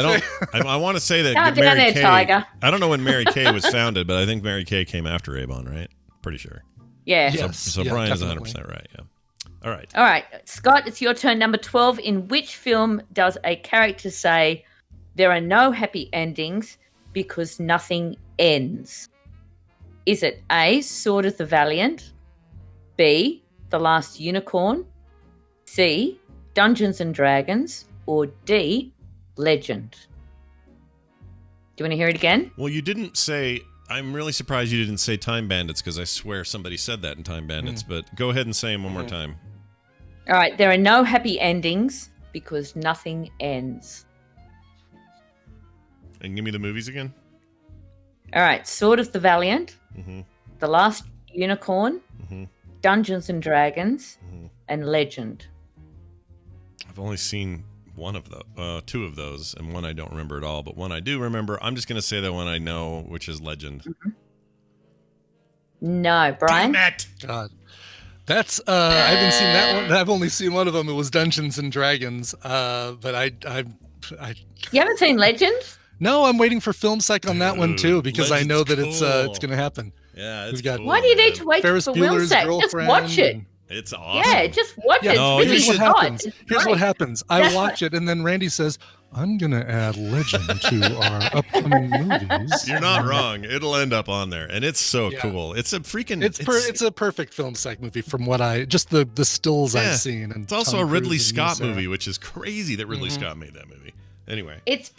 I want to say that Mary Kay. Tiger. I don't know when Mary Kay was founded, but I think Mary Kay came after Avon, right? Pretty sure. Yeah. Yes. So Brian is 100% right. Yeah. All right. All right, Scott, it's your turn. Number 12. In which film does a character say, "There are no happy endings because nothing ends"? Is it A, Sword of the Valiant, B, The Last Unicorn, C, Dungeons and Dragons, or D, Legend? Do you want to hear it again? Well, you didn't say. I'm really surprised you didn't say Time Bandits because I swear somebody said that in Time Bandits. But go ahead and say them one more time. All right. There are no happy endings because nothing ends. And give me the movies again. All right. Sword of the Valiant, mm-hmm. The Last Unicorn, mm-hmm. Dungeons and Dragons, mm-hmm. and Legend. I've only seen two of those, and one I don't remember at all. But one I do remember, I'm just going to say the one I know, which is Legend. Mm-hmm. No, Brian. Damn it! God. That's I haven't seen that one. I've only seen one of them. It was Dungeons and Dragons. But I You haven't seen Legend? No, I'm waiting for film sec on that one too because Legend's I know that cool. it's going to happen. Yeah, it's We've got cool. Why do you need to wait Ferris for film Bueller's sec? Just Girlfriend watch it. It's awesome. Yeah, just watch it. No, It's really Here's what hot. happens. It's Here's great. what happens. I watch it, and then Randy says, "I'm going to add Legend to our upcoming movies." You're not wrong. It'll end up on there, and it's so cool. It's a freaking. It's a perfect film sec movie from what the stills I've seen. And it's also Tom a Ridley Cruise and Scott Sarah. movie, which is crazy that Ridley Scott made that movie. Anyway, It's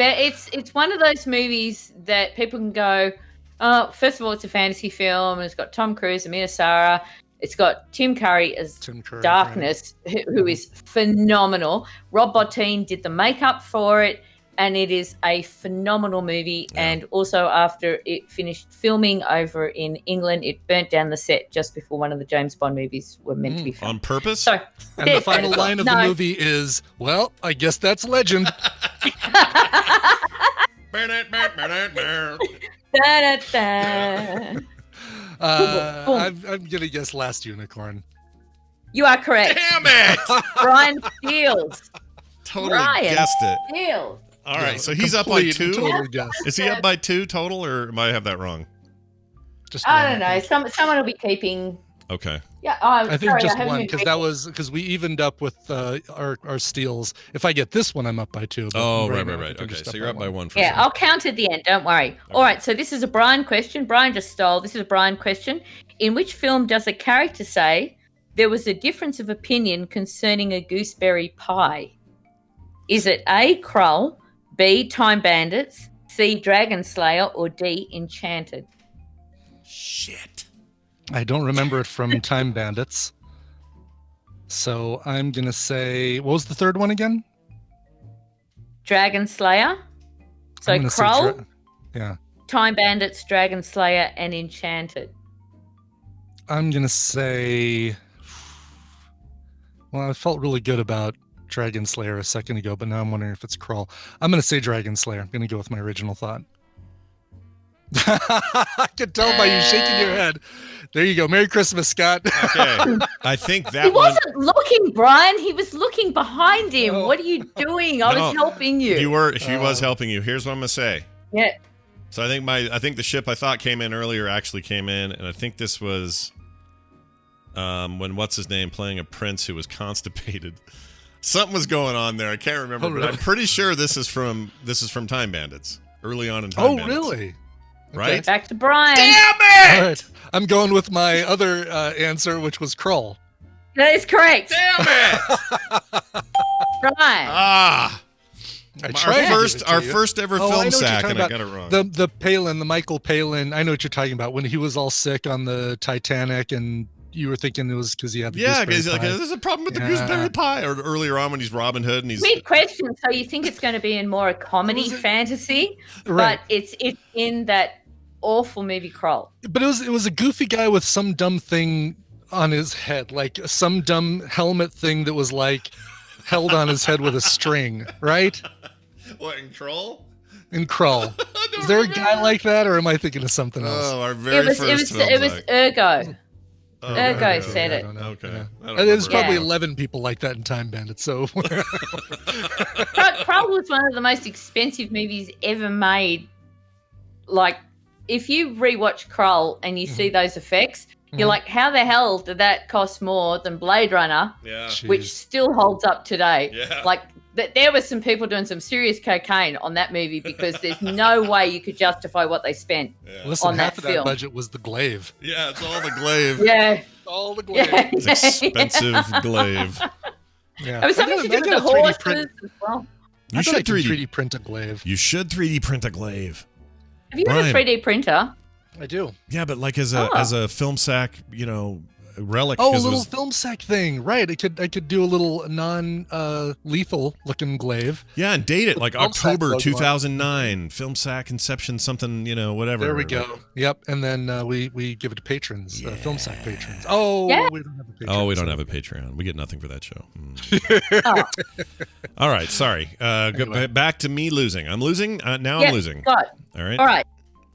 one of those movies that people can go, oh, first of all, it's a fantasy film, and it's got Tom Cruise, Amina Sarah. It's got Tim Curry as Darkness, who is phenomenal. Rob Bottin did the makeup for it, and it is a phenomenal movie. Yeah. And also, after it finished filming over in England, it burnt down the set just before one of the James Bond movies were meant to be filmed. On purpose? So, and the final line of the movie is, well, I guess that's Legend. I'm going to guess Last Unicorn. You are correct. Damn it! Brian Fields. Totally guessed it. Fields. All right, so he's up by 2? Totally guess. Is he up by 2 total, or might I have that wrong? I don't know. Someone will be keeping. Okay. Yeah, I think just one because we evened up with our steals. If I get this one, I'm up by 2. Oh, right. Okay, so you're up by 1 for sure. Sure. I'll count at the end. Don't worry. Okay. All right, so this is a Brian question. Brian just stole. This is a Brian question. In which film does a character say there was a difference of opinion concerning a gooseberry pie? Is it A, Krull, B, Time Bandits, C, Dragon Slayer, or D, Enchanted? Shit. I don't remember it from Time Bandits. So I'm going to say, what was the third one again? Dragon Slayer. So I'm gonna say Krull, yeah. Time Bandits, Dragon Slayer, and Enchanted. I'm gonna say. Well, I felt really good about Dragon Slayer a second ago, but now I'm wondering if it's Krull. I'm gonna say Dragon Slayer. I'm gonna go with my original thought. I can tell by you shaking your head. There you go. Merry Christmas, Scott. Okay. I think that He one. wasn't looking, Brian. He was looking behind him. Oh. What are you doing? I No, was helping you. She was helping you. Here's what I'm gonna say. Yeah. So I think the ship I thought came in earlier actually came in, and I think this was when what's his name playing a prince who was constipated. Something was going on there. I can't remember, really? but I'm pretty sure this is from Time Bandits. Early on in Time Bandits. Really? Right? Back to Brian. Damn All it! right. I'm going with my other answer, which was Krull. That is correct. Damn it! Brian. Ah! I tried to give it to Our you. first ever Oh, I know film what you're sack, talking and I about. got it wrong. The Palin, the Michael Palin. I know what you're talking about when he was all sick on the Titanic, and you were thinking it was because he had the Yeah, gooseberry because like pie. there's a problem with the Yeah. gooseberry pie. Or earlier on when he's Robin Hood and he's Weird question. So you think it's going to be in more a comedy Was it- fantasy, Right. but it's in that awful movie Krull. But it was a goofy guy with some dumb thing on his head, like some dumb helmet thing that was like held on his head with a string, right? what in Kroll? In Krull. Is there a guy like that, or am I thinking of something else? Oh, our It very was first film sack. Ergo. Oh, Ergo okay. said I it. don't know. Okay. Yeah. I don't There's remember. probably Yeah. 11 people like that in Time Bandits, so Krull was one of the most expensive movies ever made. Like, if you rewatch Krull and you see those effects, you're Mhm. like, how the hell did that cost more than Blade Runner, Yeah. which Jeez. still holds up today? Yeah. Like, there were some people doing some serious cocaine on that movie because there's no way you could justify what they spent. Yeah. Listen, on that half of that film. budget was the glaive. Yeah, it's all the glaive. Yeah. All the glaive. Yeah. It's expensive glaive. Yeah. It was something to do with the 3D horses print. as well. You I should bet I can 3D. 3D print a glaive. You should 3D print a glaive. Have you got Brian. a 3D printer? I do. Yeah, but like as Oh. a film sack, relic. Oh, a 'cause it little was- film sack thing, right? I could do a little lethal looking glaive. yeah, and date it like Film sack October logo on it. 2009. Film sack Inception, something, whatever. There we go. Yep, and then we give it to patrons, film sack patrons. Oh, Yeah. we don't have a patron. Oh, we don't so- have a Patreon. We get nothing for that show. Mm. Oh, All right, sorry. Anyway. Back to me losing. I'm losing. Now yeah, I'm losing. Scott. All right. All right.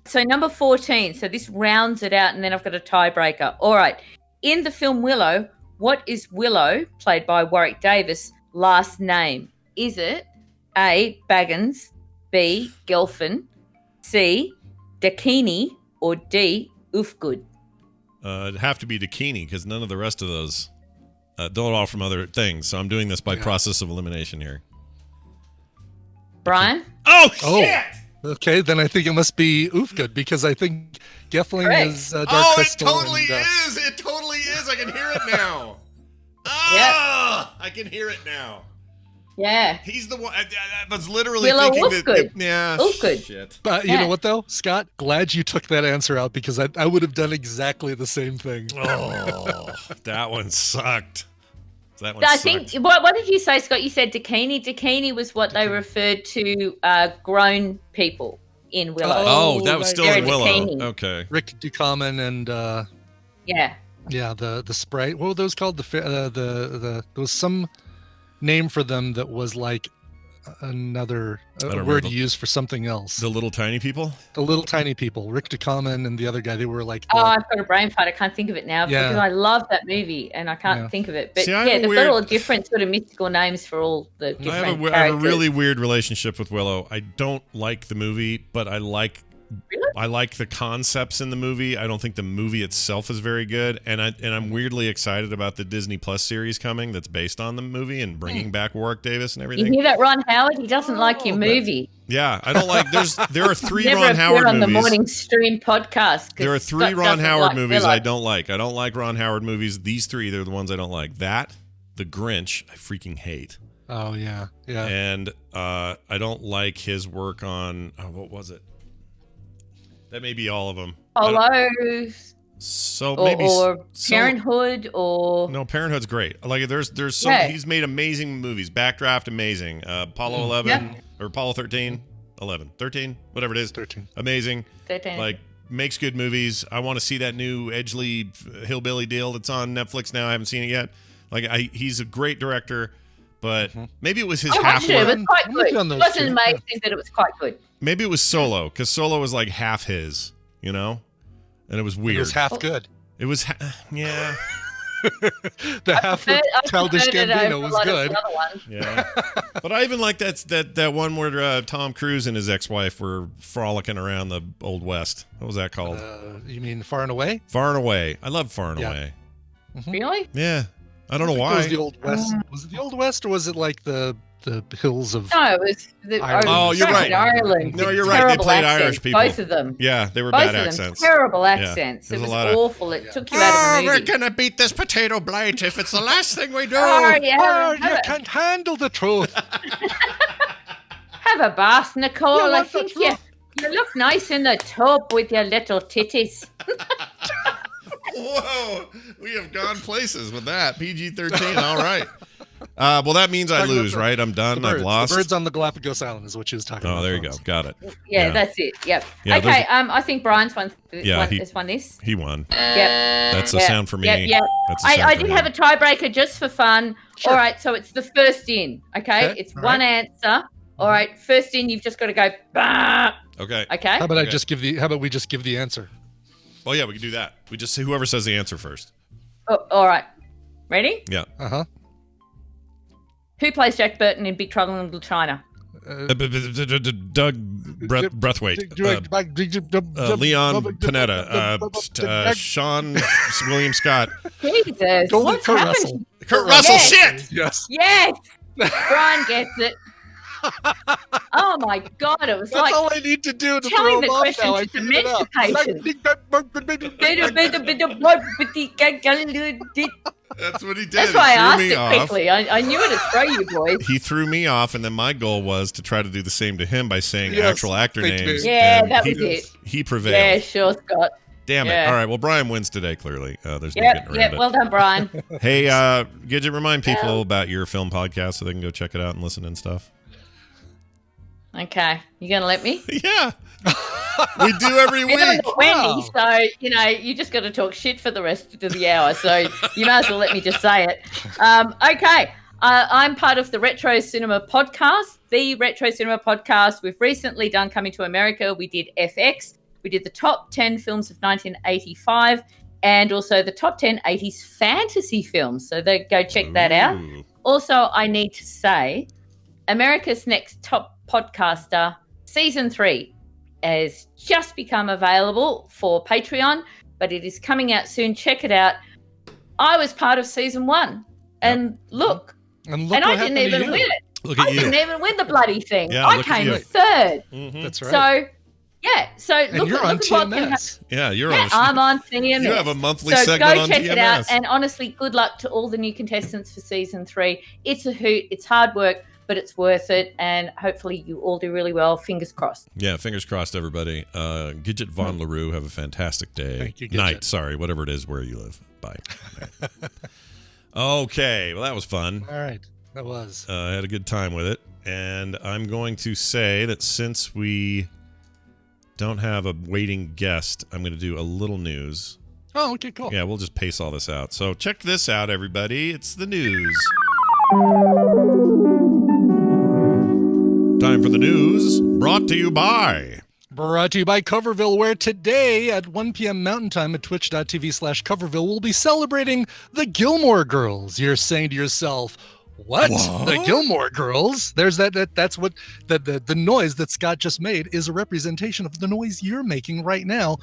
So number 14. So this rounds it out, and then I've got a tiebreaker. All right. In the film Willow, what is Willow, played by Warwick Davis, last name? Is it A, Baggins, B, Gelfin, C, Dakini, or D, Ufgood? It'd have to be Dakini because none of the rest of those. They're all from other things. So I'm doing this by process of elimination here. Brian? Oh, Oh. shit! Okay, then I think it must be Oofgood because I think Geffling Correct. is Dark Oh, Crystal. it totally and, is. It totally is. I can hear it now. Ah, I can hear it now. Yeah. He's the one. I was literally Willow thinking Wolfgood. Yeah. Wolfgood. Shit. But you Yeah. know what though, Scott? Glad you took that answer out because I would have done exactly the same thing. Oh, that one sucked. That one I sucked. think, what did you say, Scott? You said Dakini. Dakini was what they referred to grown people in Willow. Oh, that was right. still They're in Willow. Dakini. Okay. Rick Ducommun and Yeah. yeah, the Sprite. What were those called? There was some name for them that was like another don't word remember. you use for something else. The little tiny people. The little tiny people, Rick Ducommun and the other guy. They were like, Oh, I've got a brain fart. I can't think of it now Yeah. because I love that movie and I can't Yeah. think of it. But See, I have yeah, a they've weird- got all different sort of mystical names for all the different I have a characters. really weird relationship with Willow. I don't like the movie, but I like Really? the concepts in the movie. I don't think the movie itself is very good, and I'm weirdly excited about the Disney Plus series coming that's based on the movie and bringing back Warwick Davis and You everything. hear that, Ron Howard? He doesn't like your Oh, movie. Yeah, I don't like. There are three Never Ron appear Howard on the movies. morning stream podcast. 'cause There are three Scott Ron doesn't Howard like movies Willow. I don't like. I don't like Ron Howard movies. These three, they're the ones I don't like. That, The Grinch, I freaking hate. oh yeah, yeah. And I don't like his work on what was it? That may be all of them. Follow So or, maybe or so- Parenthood or No, Parenthood's great. Like there's so Yeah. he's made amazing movies. Backdraft, amazing. Apollo 11 or Apollo 13. 11, 13, whatever it is. 13. Amazing. 13. Like, makes good movies. I want to see that new Edgeley Hillbilly deal that's on Netflix now. I haven't seen it yet. Like, he's a great director, but maybe it was his half It work. was quite good. on It those wasn't two. amazing, but it was quite good. Maybe it was Solo, because Solo was like half his, you know? And it was weird. It was half good. It was yeah. The half with Childish Gambino was good. Yeah. But I even like that one where Tom Cruise and his ex-wife were frolicking around the Old West. What was that called? You mean Far and Away? Far and Away. I love Far and Yeah. Away. Really? Yeah. I don't know It why. was the Old West. Was it the Old West, or was it like the hills of? No, it was Ireland. Oh, you're right. Ireland. No, with you're right. They terrible played accents, Irish people. Both of them. Yeah, they were Both bad of them. accents. Terrible accents. There's It a was lot of- awful. It took you out of the we're movie. gonna beat this potato blight if it's the last thing we do. Oh, yeah. You can't handle the truth. Have a bath, Nicole. Yeah, I what's the think you look nice in the tub with your little titties. Whoa, we have gone places with that. PG-13. All right. Well, that means I Talking about lose, the- right? I'm done. The birds. I've lost. The birds on the Galapagos Island is what she was talking about. Oh, there you go. folks. Got it. Yeah, Yeah. that's it. Yep. Yeah, Okay. I think Brian's won. Yeah, has won this. He won. Yep. That's a Yep. sound for me. Yep. Yep. That's a sound I for did me. have a tiebreaker just for fun. Sure. All right. So it's the first in. Okay. Okay, It's all one right. answer. All right. First in. You've just got to go. Bah! Okay. Okay. How about Okay. How about we just give the answer? Oh, yeah, we can do that. We just say whoever says the answer first. Oh, all right. Ready? Yeah. Who plays Jack Burton in Big Trouble in Little China? Doug Breathwaite. Leon Panetta. Sean William Scott. Jesus. Golden What's Kurt happened? Russell. Kurt Russell. Yes. Shit. Yes. Yes. Brian gets it. Oh my God! It was That's like all I need to do to telling throw the him off question now. I to figured it out. That's That's what he did. why I He asked threw me it off. quickly. I knew it'd throw you boys. He threw me off, and then my goal was to try to do the same to him by saying Yes, actual actor thank you. names. Yeah, and that he, was it. He prevailed. Yeah, sure, Scott. Damn it. Yeah. All right. Well, Brian wins today, clearly. There's no Yep, getting around yep. it. Well done, Brian. Hey, Gidget, remind people about your film podcast so they can go check it out and listen and stuff. Okay, you gonna let me? Yeah. We do every You know, week. not Wendy, so you just got to talk shit for the rest of the hour. So you might as well let me just say it. Okay, I'm part of the Retro Cinema Podcast, the Retro Cinema Podcast. We've recently done Coming to America. We did FX. We did the top 10 films of 1985, and also the top 10 80s fantasy films. So go check that out. Ooh. Also, I need to say, America's Next Top Podcaster Season 3 has just become available for Patreon, but it is coming out soon. Check it out. I was part of Season 1, and look, And and I didn't even win it. Look I at you. didn't even win the bloody thing. Yeah, I look at came you. third. Mhm. That's right. So, yeah. So and look you're at on what can happen. TMS. Yeah, you're Yeah, on. I'm on TMS. You have a monthly So segment go on check TMS. it out. And honestly, good luck to all the new contestants for Season 3. It's a hoot. It's hard work, but it's worth it. And hopefully you all do really well. Fingers crossed. Yeah, fingers crossed, everybody. Gidget Von LaRue, have a fantastic day. Thank you, Gidget. Night, sorry, whatever it is where you live. Bye. Okay, well, that was fun. All right, that was. I had a good time with it. And I'm going to say that since we don't have a waiting guest, I'm going to do a little news. Oh, okay, cool. Yeah, we'll just pace all this out. So check this out, everybody. It's the news. Time for the news, brought to you by... Brought to you by Coverville, where today at 1 p.m. Mountain Time at twitch.tv/Coverville, we'll be celebrating the Gilmore Girls. You're saying to yourself, what? The Gilmore Girls? There's that's what the noise that Scott just made is a representation of the noise you're making right now.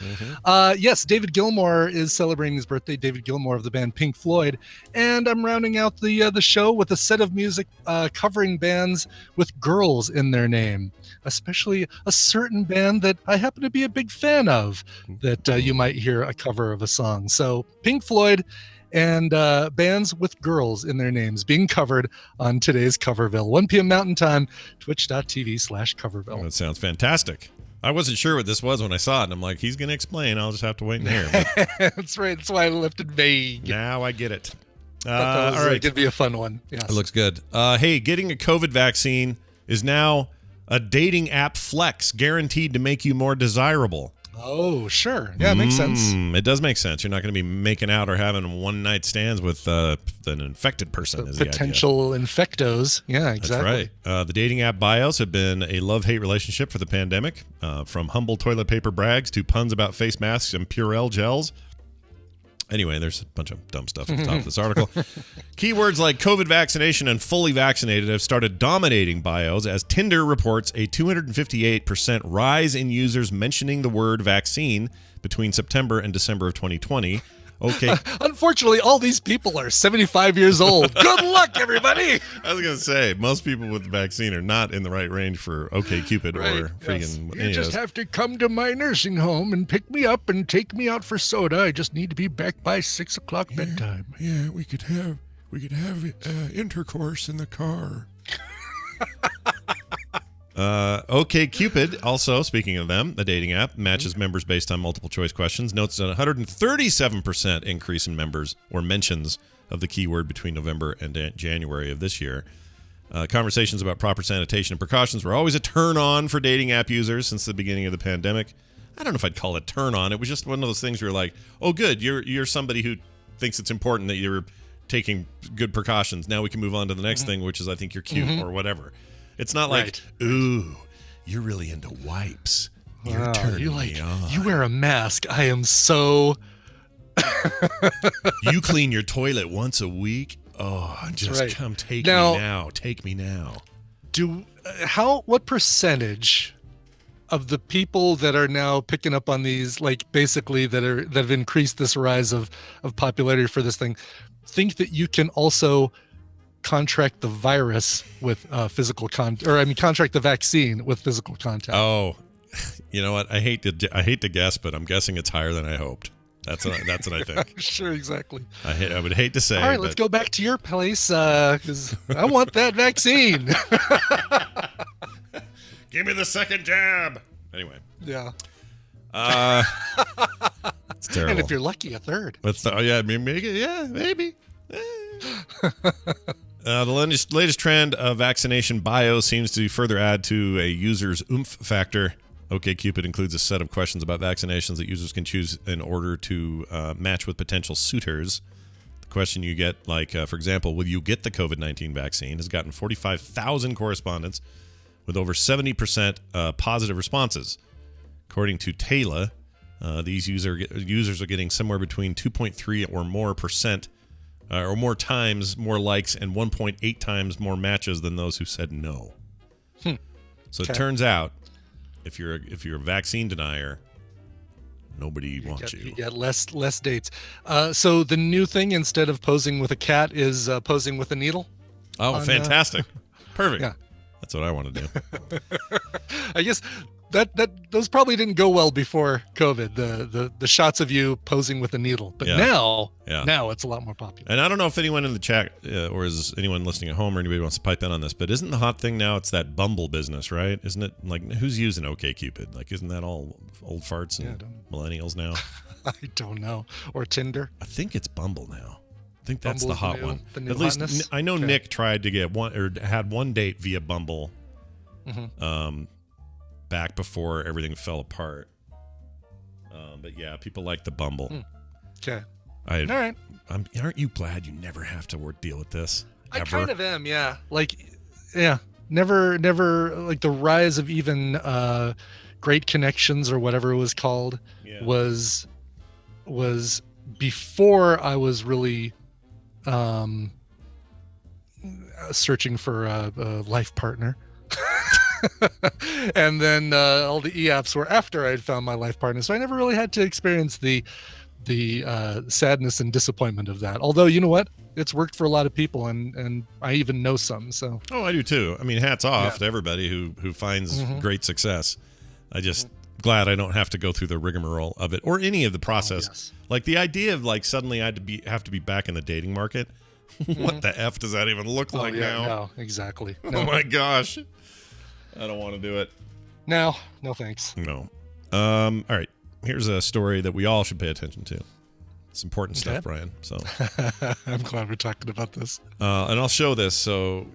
Yes, David Gilmour is celebrating his birthday. David Gilmour of the band Pink Floyd, and I'm rounding out the show with a set of music covering bands with girls in their name, especially a certain band that I happen to be a big fan of that you might hear a cover of a song. So Pink Floyd and bands with girls in their names being covered on today's Coverville. 1 p.m. Mountain Time, twitch.tv/Coverville. That sounds fantastic. I wasn't sure what this was when I saw it, and I'm like, he's going to explain. I'll just have to wait and hear. But That's right. That's why I left it vague. now I get it. That was all right. going to be a fun one. Yes. It looks good. Hey, getting a COVID vaccine is now A dating app flex guaranteed to make you more desirable. Oh, sure. Yeah, it makes sense. It does make sense. You're not going to be making out or having one-night stands with an infected person. Is Potential infectos. Yeah, exactly. That's right. The dating app bios have been a love-hate relationship for the pandemic, from humble toilet paper brags to puns about face masks and Purell gels. Anyway, there's a bunch of dumb stuff at the top of this article. Keywords like COVID vaccination and fully vaccinated have started dominating bios as Tinder reports a 258% rise in users mentioning the word vaccine between September and December of 2020. Okay. Unfortunately, all these people are 75 years old. Good luck, everybody. I was going to say, most people with the vaccine are not in the right range for OkCupid or freaking. You just have to come to my nursing home and pick me up and take me out for soda. I just need to be back by 6 o'clock bedtime. Yeah, we could have intercourse in the car. OkCupid, also, speaking of them, the dating app, matches members based on multiple choice questions, notes a 137% increase in members or mentions of the keyword between November and January of this year. Conversations about proper sanitation and precautions were always a turn-on for dating app users since the beginning of the pandemic. I don't know if I'd call it turn-on. It was just one of those things where you're like, oh, good, you're somebody who thinks it's important that you're taking good precautions. Now we can move on to the next thing, which is I think you're cute or whatever. It's not like, ooh, you're really into wipes. You're turning me on. You wear a mask. I am so... You clean your toilet once a week? Oh, just come take me now. Take me now. What percentage of the people that are now picking up on these, like basically that have increased this rise of popularity for this thing, think that you can also contract the virus with physical contract the vaccine with physical contact? Oh, you know what? I hate to guess, but I'm guessing it's higher than I hoped. That's what I think. Sure, exactly. I would hate to say. All right, let's go back to your place because I want that vaccine. Give me the second jab. Anyway. Yeah. It's terrible. And if you're lucky, a third. Maybe. The latest trend of vaccination bio seems to further add to a user's oomph factor. OkCupid includes a set of questions about vaccinations that users can choose in order to match with potential suitors. The question you get, like, for example, will you get the COVID-19 vaccine, has gotten 45,000 correspondents with over 70% positive responses. According to Taylor, these users are getting somewhere between 2.3 or more percent or more times more likes and 1.8 times more matches than those who said no. So it turns out, if you're a vaccine denier, nobody wants you. You get less dates. So the new thing, instead of posing with a cat, is posing with a needle. Oh, fantastic! Perfect. Yeah. That's what I want to do. I guess that those probably didn't go well before COVID. The shots of you posing with a needle, but now it's a lot more popular. And I don't know if anyone in the chat or is anyone listening at home or anybody wants to pipe in on this, but isn't the hot thing now? It's that Bumble business, right? Isn't it? Like, who's using OkCupid? Like, isn't that all old farts and millennials now? I don't know. Or Tinder. I think it's Bumble now. I think that's Bumble's the hot one. At least I know Nick tried to get one or had one date via Bumble. Back before everything fell apart. But yeah, people like the Bumble. Okay. All right. Aren't you glad you never have to deal with this? Ever? I kind of am, yeah. Never like the rise of even Great Connections or whatever it was called was before I was really searching for a life partner. And then all the e-apps were after I'd found my life partner, so I never really had to experience the sadness and disappointment of that. Although, you know what, it's worked for a lot of people, and I even know some. So I do too. I mean, hats off to everybody who finds great success. I just glad I don't have to go through the rigmarole of it or any of the process. Like the idea of like suddenly I had to have to be back in the dating market. What the F does that even look like now? No, exactly. No. Oh my gosh. I don't want to do it. No thanks. No. All right. Here's a story that we all should pay attention to. It's important stuff, Okay. Brian. So, I'm glad we're talking about this. and I'll show this so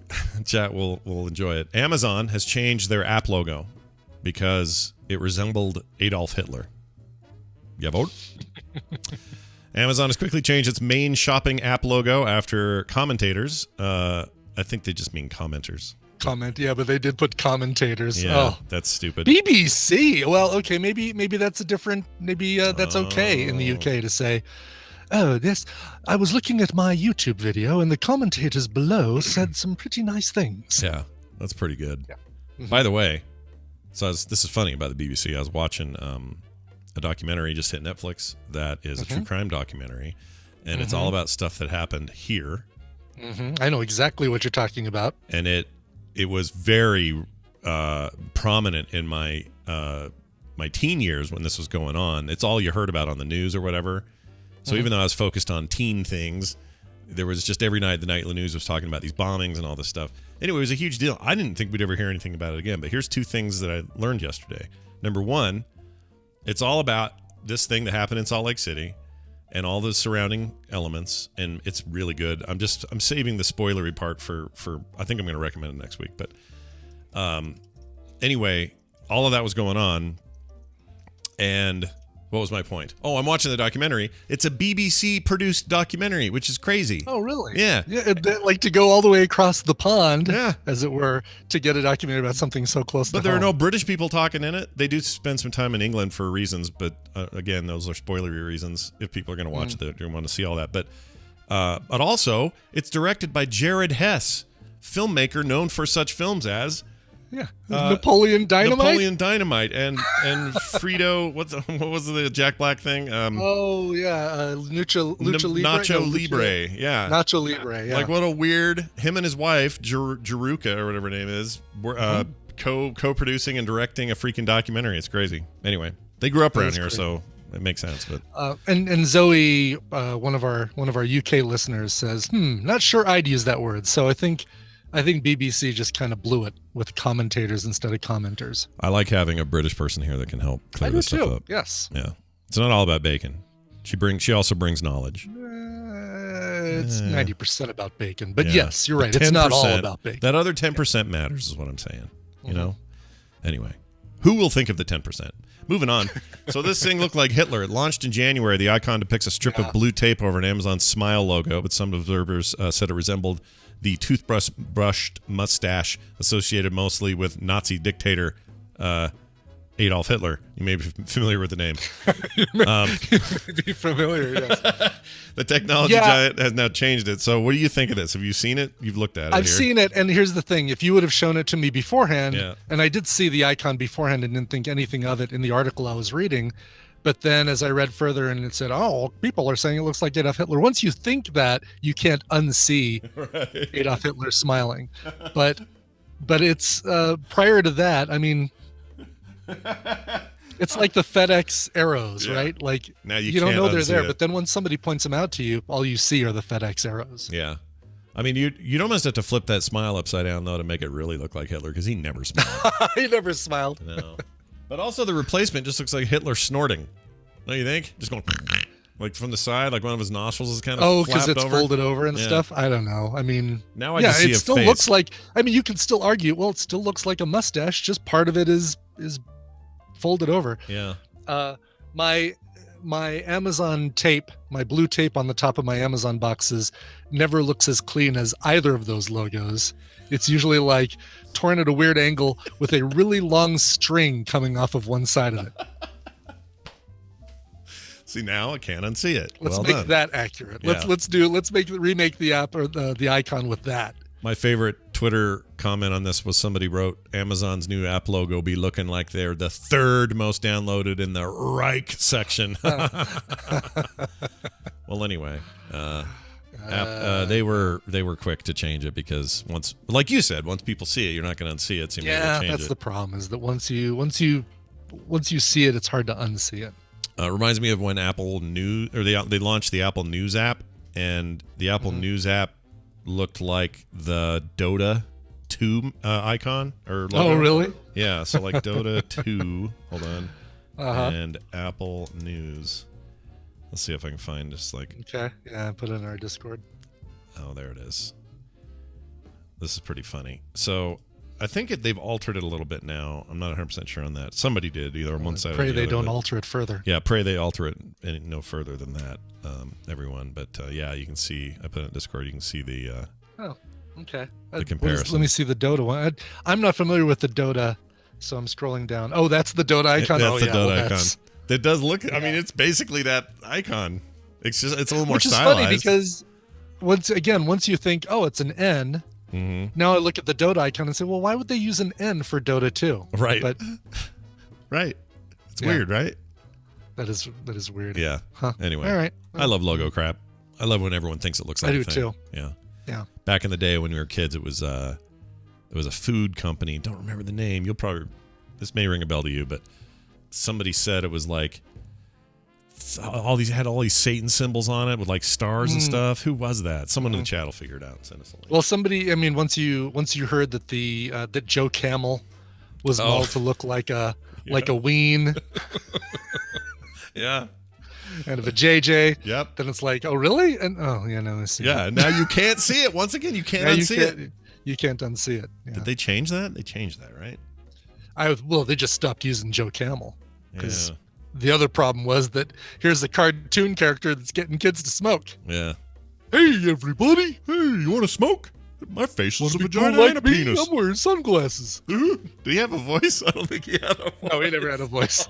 chat will enjoy it. Amazon has changed their app logo because it resembled Adolf Hitler. Jawohl. Amazon has quickly changed its main shopping app logo after commentators. I think they just mean commenters. Yeah, but they did put commentators. Yeah, Oh. that's stupid. BBC. Well, okay, maybe that's a different. Maybe that's okay in the UK to say, "Oh, this. I was looking at my YouTube video, and the commentators below said some pretty nice things." Yeah, that's pretty good. Yeah. Mhm. By the way, this is funny about the BBC. I was watching a documentary just hit Netflix that is a true crime documentary, and it's all about stuff that happened here. I know exactly what you're talking about. And it was very prominent in my my teen years when this was going on. It's all you heard about on the news or whatever. So even though I was focused on teen things, there was just every night the nightly news was talking about these bombings and all this stuff. Anyway, it was a huge deal. I didn't think we'd ever hear anything about it again. But here's two things that I learned yesterday. Number one, it's all about this thing that happened in Salt Lake City and all the surrounding elements, and it's really good. I'm saving the spoilery part for I think I'm going to recommend it next week. But anyway, all of that was going on, and what was my point? Oh, I'm watching the documentary. It's a BBC produced documentary, which is crazy. Oh, really? Yeah. Yeah, like to go all the way across the pond, Yeah. as it were, to get a documentary about something so close But to there are home. no British people talking in it. They do spend some time in England for reasons, but again, those are spoilery reasons. If people are going to watch it, they're going to want to see all that. But also, it's directed by Jared Hess, filmmaker known for such films as Napoleon Dynamite. Napoleon Dynamite and Frito. What was the Jack Black thing? Lucha Libre. Nacho Libre. Yeah. Nacho Libre. Yeah. Like what a weird. Him and his wife Jeruca or whatever her name is were co-producing and directing a freaking documentary. It's crazy. Anyway, they grew up around here, so it makes sense. But and Zoe, one of our UK listeners says, not sure I'd use that word. So I think BBC just kind of blew it with commentators instead of commenters. I like having a British person here that can help clear this stuff up. Yes. Yeah. It's not all about bacon. She also brings knowledge. It's 90% about bacon, but Yeah. yes, you're right. The It's not all 10%, about bacon. That other 10% matters is what I'm saying. You know? Anyway, who will think of the 10%? Moving on. So this thing looked like Hitler. It launched in January. The icon depicts a strip of blue tape over an Amazon Smile logo, but some observers said it resembled the toothbrushed mustache associated mostly with Nazi dictator Adolf Hitler. You may be familiar with the name. Be familiar, yes. The technology giant has now changed it. So what do you think of this? Have you seen it? You've looked at it. I've seen it, and here's the thing. If you would have shown it to me beforehand, Yeah. and I did see the icon beforehand and didn't think anything of it in the article I was reading, but then as I read further and it said, oh, people are saying it looks like Adolf Hitler. Once you think that, you can't unsee Adolf Hitler smiling. But it's prior to that, I mean, it's like the FedEx arrows, right? Like Now you don't can't know they're unsee there, it. but then when somebody points them out to you, all you see are the FedEx arrows. Yeah. I mean, you'd almost have to flip that smile upside down, though, to make it really look like Hitler, because he never smiled. He never smiled. No. But also the replacement just looks like Hitler snorting. Don't you think? Just going like from the side, like one of his nostrils is kind of because it's over. folded over and Yeah. stuff. I don't know. I mean, Now I just see it a still face. looks like. I mean, you can still argue. Well, it still looks like a mustache. Just part of it is folded over. Yeah. My Amazon tape, my blue tape on the top of my Amazon boxes, never looks as clean as either of those logos. It's usually like torn at a weird angle with a really long string coming off of one side of it. See, now I can't unsee it. Let's Well make done. that accurate. Yeah. Let's remake the app or the icon with that. My favorite Twitter comment on this was somebody wrote, Amazon's new app logo be looking like they're the third most downloaded in the Reich section. Well, anyway, they were quick to change it because once, like you said, once people see it, you're not going to unsee it. So you may as well change that's it. the problem. Is that once you see it, it's hard to unsee it. Reminds me of when Apple News, or they launched the Apple News app, and the Apple News app looked like the Dota 2 icon or logo. Oh, really? Yeah, so like Dota 2. Hold on. Uh-huh. And Apple News. Let's see if I can find just like. Okay. Yeah, put it in our Discord. Oh, there it is. This is pretty funny. So I think they've altered it a little bit now. I'm not 100% sure on that. Somebody did, either on one side or the other. Pray they don't alter it further. Yeah, pray they alter it any, no further than that, everyone. But yeah, you can see, I put it in Discord, you can see the Okay. the comparison. Let me see the Dota one. I'm not familiar with the Dota, so I'm scrolling down. Oh, that's the Dota icon. That's the Dota icon. That's... That does look, I mean, it's basically that icon. It's just, it's a little more Which is stylized. funny because once you think, oh, it's an N, now I look at the Dota icon and say, well, why would they use an N for Dota 2? Right. But right. It's weird, right? That is weird. Yeah. Huh. Anyway. All right. I love logo crap. I love when everyone thinks it looks like I a do thing. too. Yeah. Yeah. Back in the day when we were kids, it was a food company. Don't remember the name. This may ring a bell to you, but somebody said it was like all these Satan symbols on it with like stars and stuff. Who was that? Someone in the chat will figure it out and send us a link. Well, somebody. I mean, once you heard that that Joe Camel was modeled to look like a ween. Yeah. And of a JJ. Yep. Then it's like, oh really? And oh yeah, no, I see. Yeah. Now you can't see it. Once again, you can't unsee it. You can't unsee it. Yeah. Did they change that? They changed that, right? They just stopped using Joe Camel because Yeah. the other problem was that here's a cartoon character that's getting kids to smoke. Yeah. Hey everybody! Hey, you want to smoke? My face is a Wanna be vagina cool like and a me? penis. I'm wearing sunglasses. Did he have a voice? I don't think he had a voice. No, he never had a voice.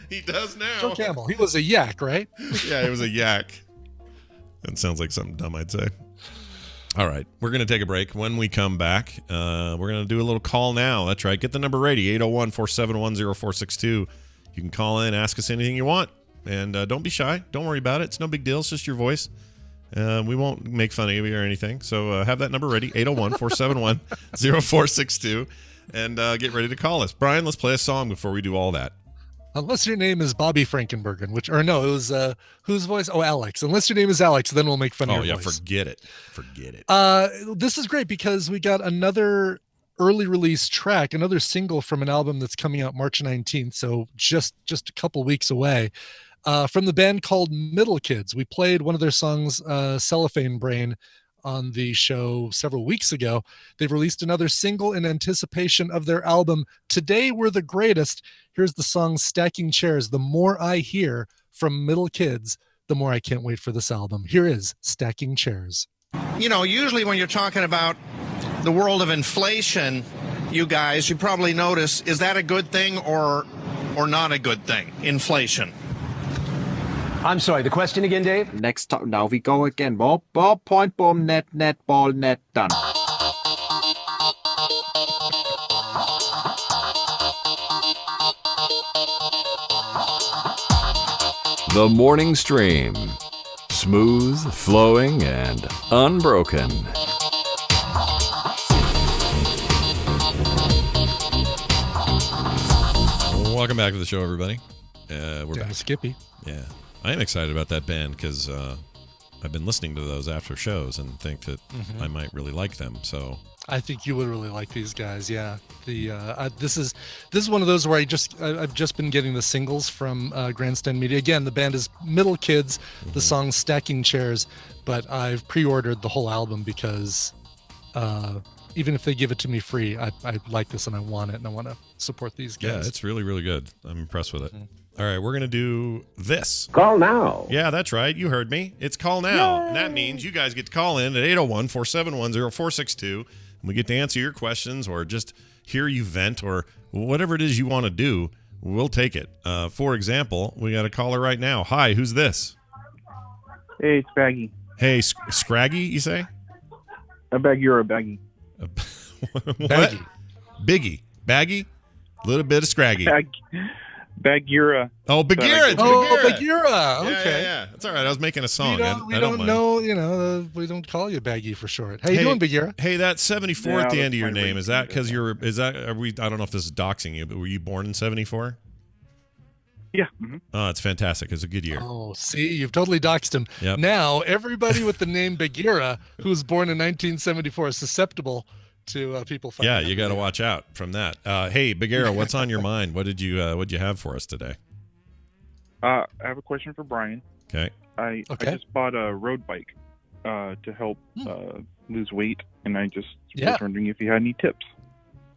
He does now. Joe Camel. He was a yak, right? Yeah, it was a yak. That sounds like something dumb I'd say. All right, we're going to take a break. When we come back, we're going to do a little call now. That's right. Get the number ready, 801-471-0462. You can call in, ask us anything you want, and don't be shy. Don't worry about it. It's no big deal. It's just your voice. We won't make fun of you or anything. So have that number ready, 801-471-0462, and get ready to call us. Brian, let's play a song before we do all that. Unless your name is Bobby Frankenbergen, it was whose voice? Oh, Alex. Unless your name is Alex, then we'll make fun of your voice. Forget it. Forget it. This is great because we got another early release track, another single from an album that's coming out March 19th, so just a couple weeks away. From the band called Middle Kids. We played one of their songs, Cellophane Brain, on the show several weeks ago. They've released another single in anticipation of their album Today We're the Greatest. Here's the song Stacking Chairs. The more I hear from Middle Kids, the more I can't wait for this album. Here is Stacking Chairs. You know, usually when you're talking about the world of inflation, you guys, you probably notice, is that a good thing or not a good thing? Inflation. I'm sorry, the question again, Dave? Next time, now we go again. Ball, point, boom, net, ball, net, done. The Morning Stream. Smooth, flowing, and unbroken. Welcome back to the show, everybody. We're back. Skippy. Yeah. I am excited about that band because I've been listening to those after shows and think that I might really like them. So I think you would really like these guys. Yeah. This is one of those where I've just been getting the singles from Grandstand Media. Again, the band is Middle Kids. The song's Stacking Chairs, but I've pre-ordered the whole album because even if they give it to me free, I like this and I want it and I want to support these guys. yeah, it's really, really good. I'm impressed with it. All right, we're going to do this. Call now. Yeah, that's right. You heard me. It's call now. And that means you guys get to call in at 801-471-0462. And we get to answer your questions or just hear you vent or whatever it is you want to do. We'll take it. For example, we got a caller right now. Hi, who's this? Hey, it's Baggy. Hey, Scraggy, you say? I beg you're a Baggy. What? Baggy. Biggie. Baggy? A little bit of Scraggy. Bagheera. Oh, Bagheera. It's Oh, Bagheera. Bagheera. Okay. Yeah. That's all right. I was making a song. We I don't mind. know, we don't call you Baggy for short. How you doing, Bagheera? Hey, that 74 at the Yeah, end of your that's my name, is that because I don't know if this is doxing you, but were you born in 74? Yeah. Oh, it's fantastic. It's a good year. Oh, see, you've totally doxed him. Yep. Now, everybody with the name Bagheera who was born in 1974 is susceptible to people finding Yeah, out. you got to watch out from that. Hey, Bagheera, what's on your mind? What'd you have for us today? I have a question for Brian. Okay. I Okay. just bought a road bike to help lose weight, and I just Yeah. was wondering if you had any tips.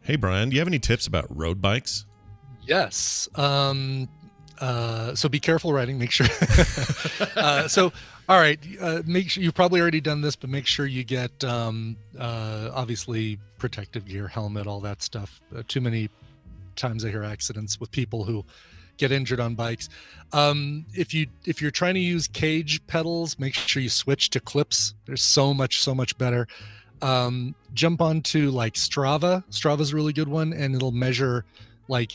Hey, Brian, do you have any tips about road bikes? Yes. So be careful riding. Make sure. All right. Make sure you've probably already done this, but make sure you get obviously protective gear, helmet, all that stuff. Too many times I hear accidents with people who get injured on bikes. If you're trying to use cage pedals, make sure you switch to clips. They're so much better. Jump onto like Strava. Strava's a really good one, and it'll measure like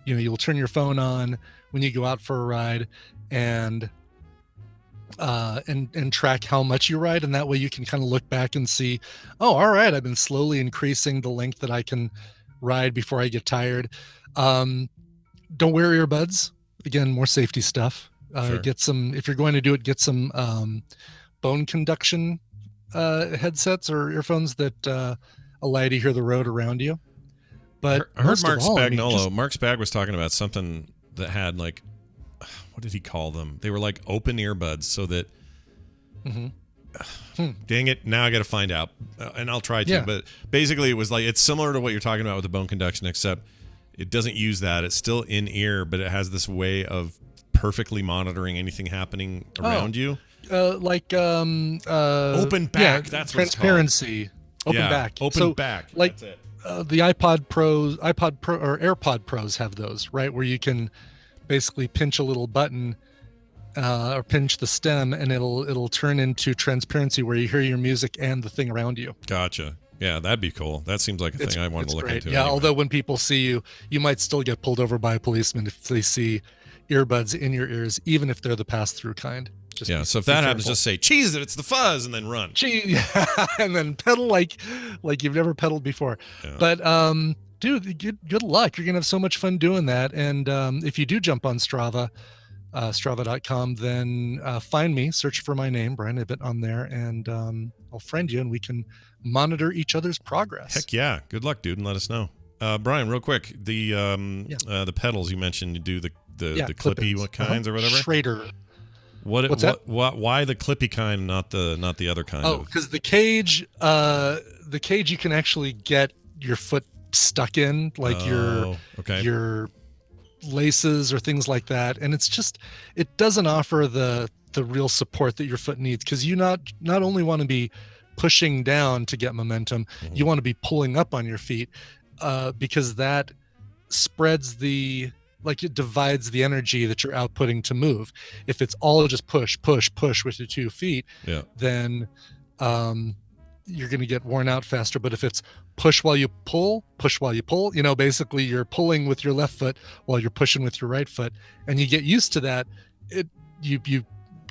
you'll turn your phone on when you go out for a ride and track how much you ride, and that way you can kind of look back and see, oh, all right, I've been slowly increasing the length that I can ride before I get tired. Don't wear earbuds. Again, more safety stuff. Sure. Get some, if you're going to do it, get some bone conduction headsets or earphones that allow you to hear the road around you. But I heard most Mark of all, Spagnolo. Mark Spag was talking about something that had like, what did he call them? They were like open earbuds, so that. Dang it! Now I got to find out, and I'll try to. Yeah. But basically, it was like it's similar to what you're talking about with the bone conduction, except it doesn't use that. It's still in ear, but it has this way of perfectly monitoring anything happening around you. Like Open back. yeah, That's what it's called. transparency. Open back. Open So, back. Like That's it. the iPod Pro or AirPod Pros have those, right? Where you can basically pinch a little button or pinch the stem, and it'll turn into transparency where you hear your music and the thing around you. Gotcha. Yeah, that'd be cool. That seems like a thing I want to look great. into. Yeah, anyway. although when people see you, you might still get pulled over by a policeman if they see earbuds in your ears, even if they're the pass-through kind. Yeah, so if that happens, just say, cheese it, it's the fuzz, and then run. And then pedal like you've never pedaled before. Yeah. But dude, good luck. You're gonna have so much fun doing that. And if you do jump on Strava, strava.com, then find me, search for my name, Brian Ibbett, on there, and I'll friend you, and we can monitor each other's progress. Heck yeah. Good luck, dude, and let us know. Brian, real quick, the pedals you mentioned, you do the clippy clip-ins. kinds or whatever? Schrader. What's that? Why the clippy kind, not the other kind? Oh, because the cage you can actually get your foot stuck in, like your laces or things like that, and it doesn't offer the real support that your foot needs, because you not only want to be pushing down to get momentum, you want to be pulling up on your feet, because that spreads it divides the energy that you're outputting to move. If it's all just push with your 2 feet, then you're going to get worn out faster. But if it's push while you pull, basically you're pulling with your left foot while you're pushing with your right foot, and you get used to that,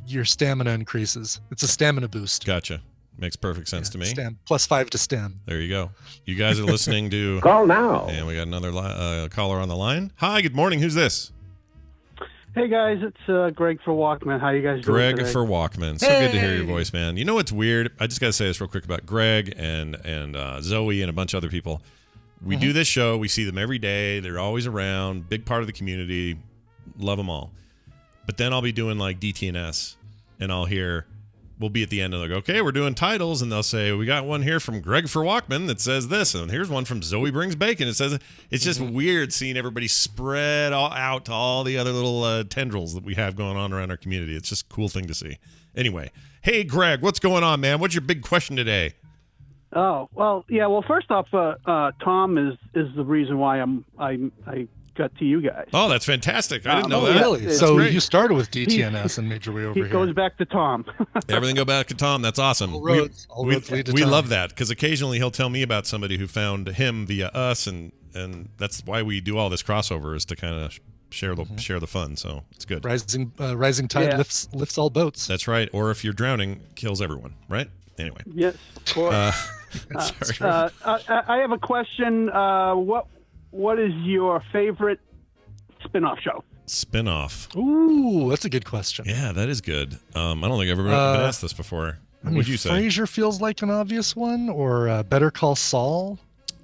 your stamina increases. It's a stamina boost. Gotcha. Makes perfect sense to me. +5 to stem. There you go. You guys are listening to Call now. And we got another caller on the line. Hi, good morning. Who's this? Hey guys, it's Greg for Walkman. How you guys doing Greg today? for Walkman. So good to hear your voice, man. You know what's weird? I just got to say this real quick about Greg and Zoe and a bunch of other people. We do this show. We see them every day. They're always around. Big part of the community. Love them all. But then I'll be doing like DTNS, and I'll hear, we'll be at the end and they'll go, okay, we're doing titles, and they'll say, we got one here from Greg for Walkman that says this, and here's one from Zoe Brings Bacon. It says, it's just weird seeing everybody spread all out to all the other little tendrils that we have going on around our community. It's just a cool thing to see. Anyway, hey Greg, what's going on, man? What's your big question today? Oh, well, yeah. Well, first off, Tom is the reason why I got to you guys. Oh, that's fantastic. I didn't know that. Really? That's So great. you started with DTNS and made your way over He here. goes back to Tom. Everything go back to Tom. That's awesome. All roads lead to we Tom. love that, because occasionally he'll tell me about somebody who found him via us, and that's why we do all this crossover, is to kind of share the fun. So it's good. Rising tide lifts all boats. That's right. Or if you're drowning, kills everyone. Right. Anyway. Yes. Or, Sorry. I have a question. What is your favorite spin-off show? Spin-off. Ooh, that's a good question. Yeah, that is good. I don't think I've ever been asked this before. What would you say? Frasier feels like an obvious one, or Better Call Saul.